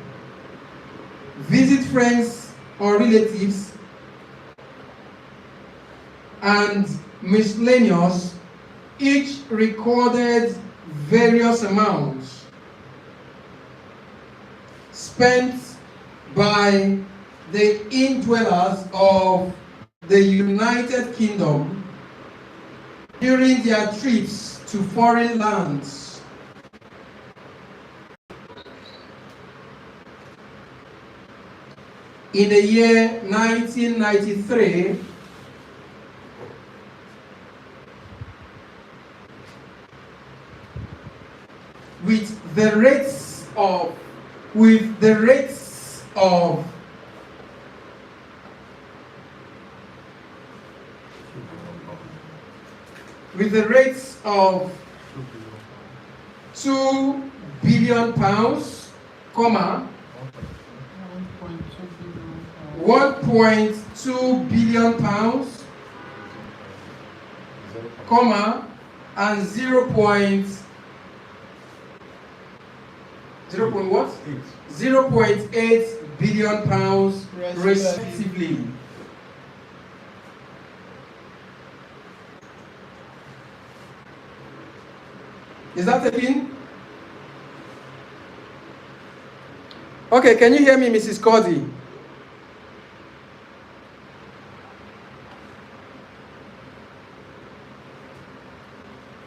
visit friends or relatives, and miscellaneous, each recorded various amounts spent by the indwellers of the United Kingdom during their trips to foreign lands. In the year 1993, with the rates of £2 billion, comma, 1.2 billion pounds, comma, and 0.8 billion pounds respectively. Is that taken? Okay, can you hear me, Mrs. Cody?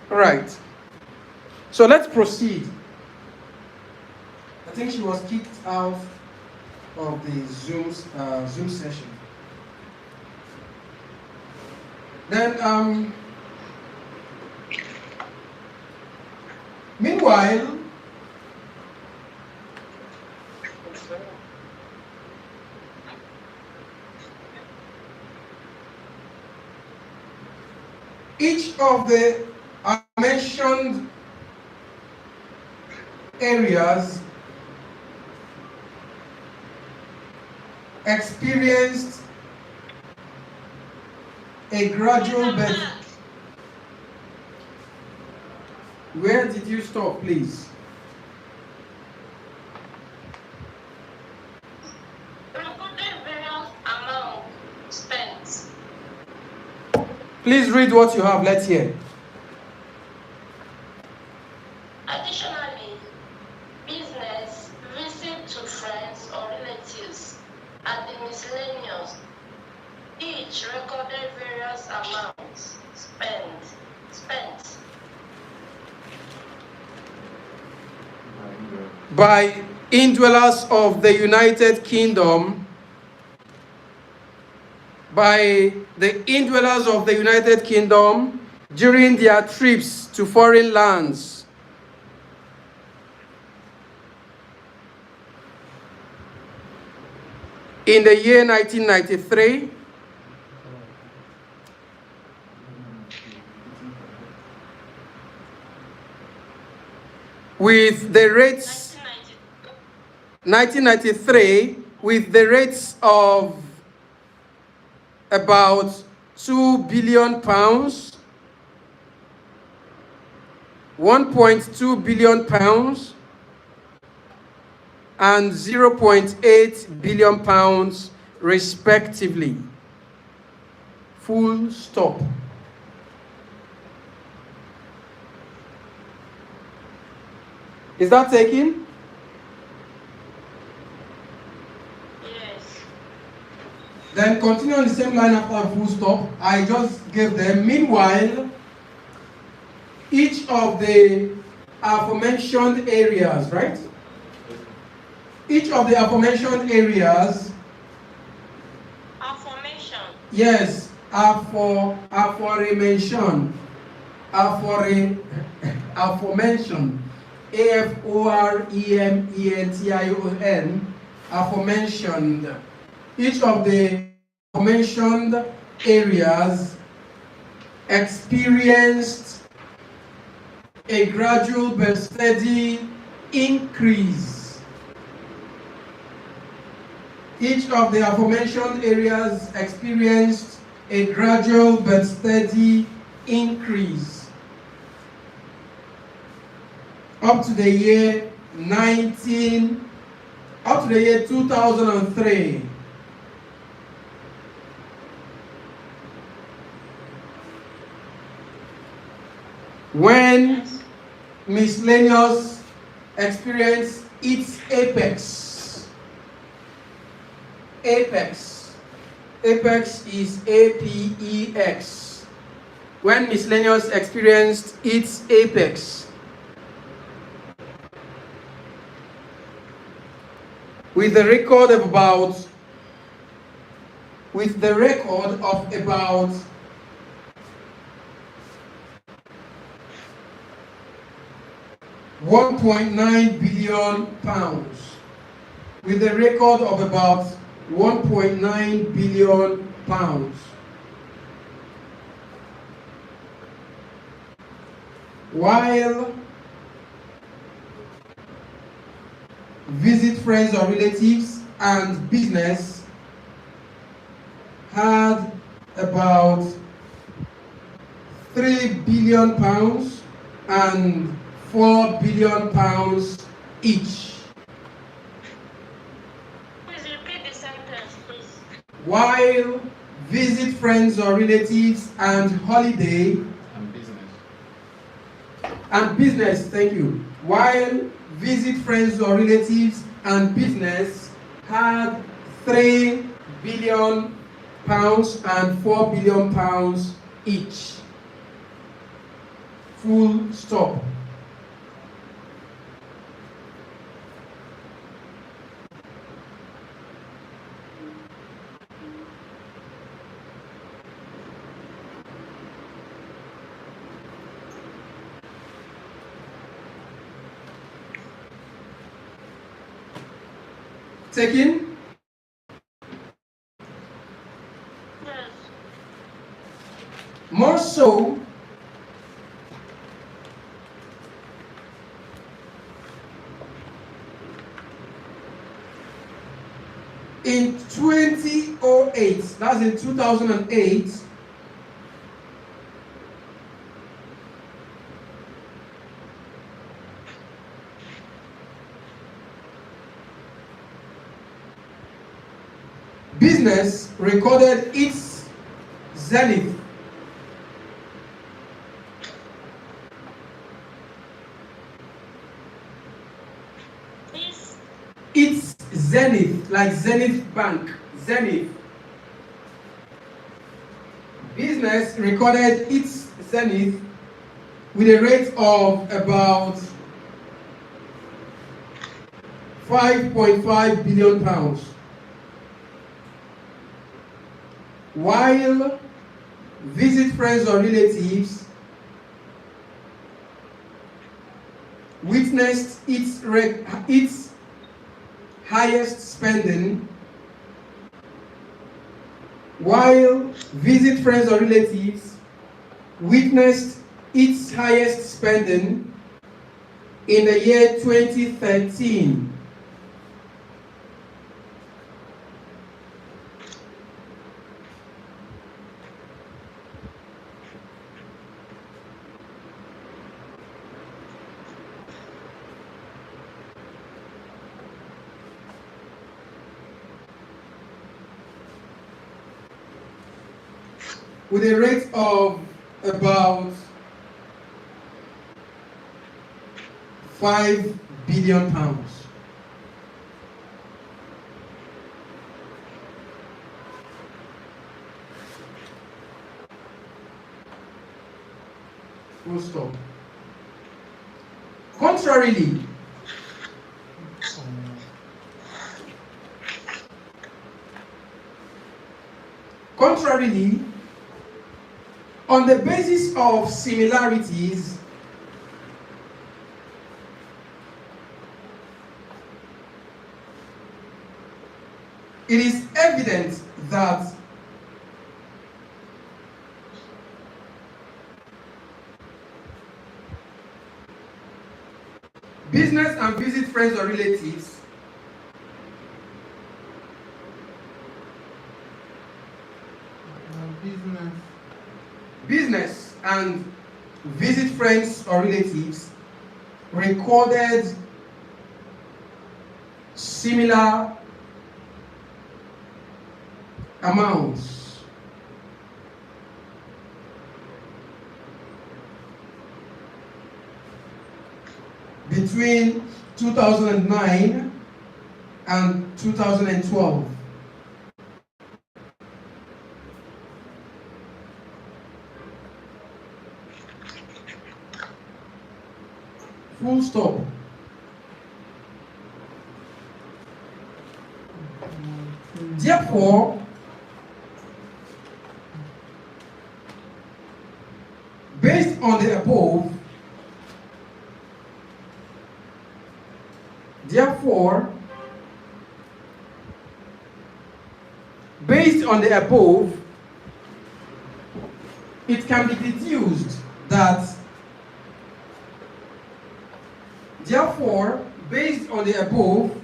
All right. So let's proceed. I think she was kicked out of the Zoom session. Then, meanwhile, each of the mentioned areas experienced a gradual better. Where did you stop, please? Please read what you have. Let's hear. Additionally, business, visit to friends or relatives, and the miscellaneous, each recorded various amounts spent. By indwellers of the United Kingdom, during their trips to foreign lands. In the year 1993, with the rates 1993 with the rates of about £2 billion, 1.2 billion pounds, and 0.8 billion pounds respectively. Full stop. Is that taken? Yes. Then continue on the same line after full stop. I just gave them. Meanwhile, each of the aforementioned areas, right? Each of the aforementioned areas. Affirmation. Yes, aforementioned. Aforementioned. AFOREMENTION. Aforementioned. Each of the aforementioned areas experienced a gradual but steady increase. Each of the aforementioned areas experienced a gradual but steady increase up to the year 2003. When miscellaneous experienced its apex. Apex. Apex is APEX. When miscellaneous experienced its apex. With the record of about 1.9 billion pounds. With a record of about 1.9 billion pounds. While visit friends or relatives and business had about 3 billion pounds and 4 billion pounds each. Please repeat the sentence, please. While visit friends or relatives and holiday and business, thank you. While visit friends or relatives and business had 3 billion pounds and 4 billion pounds each. Full stop. Taken? Yes. More so, in 2008, that's in 2008, business recorded its zenith. Its zenith, like Zenith Bank, Zenith. Business recorded its zenith with a rate of about 5.5 billion pounds. While visit friends or relatives witnessed its highest spending, while visit friends or relatives witnessed its highest spending in the year 2013. With a rate of about 5 billion pounds. Full stop. Contrarily, on the basis of similarities, it is evident that business and visit friends or relatives business and visit friends or relatives recorded similar amounts. Between 2009 and 2012. Full stop. Therefore, based on the above,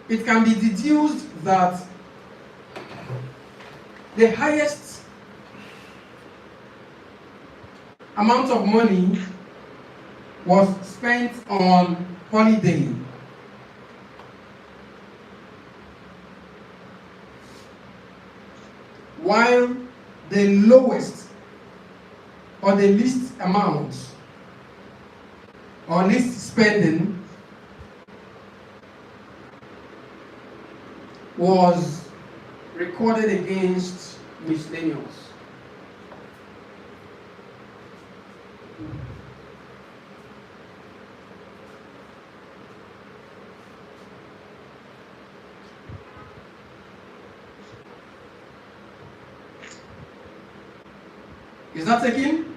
it can be deduced that the highest amount of money was spent on holiday, while the lowest or the least amount or least spending was recorded against miscellaneous. Is that taken?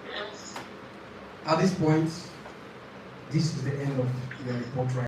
Yes. At this point, this is the end of the report right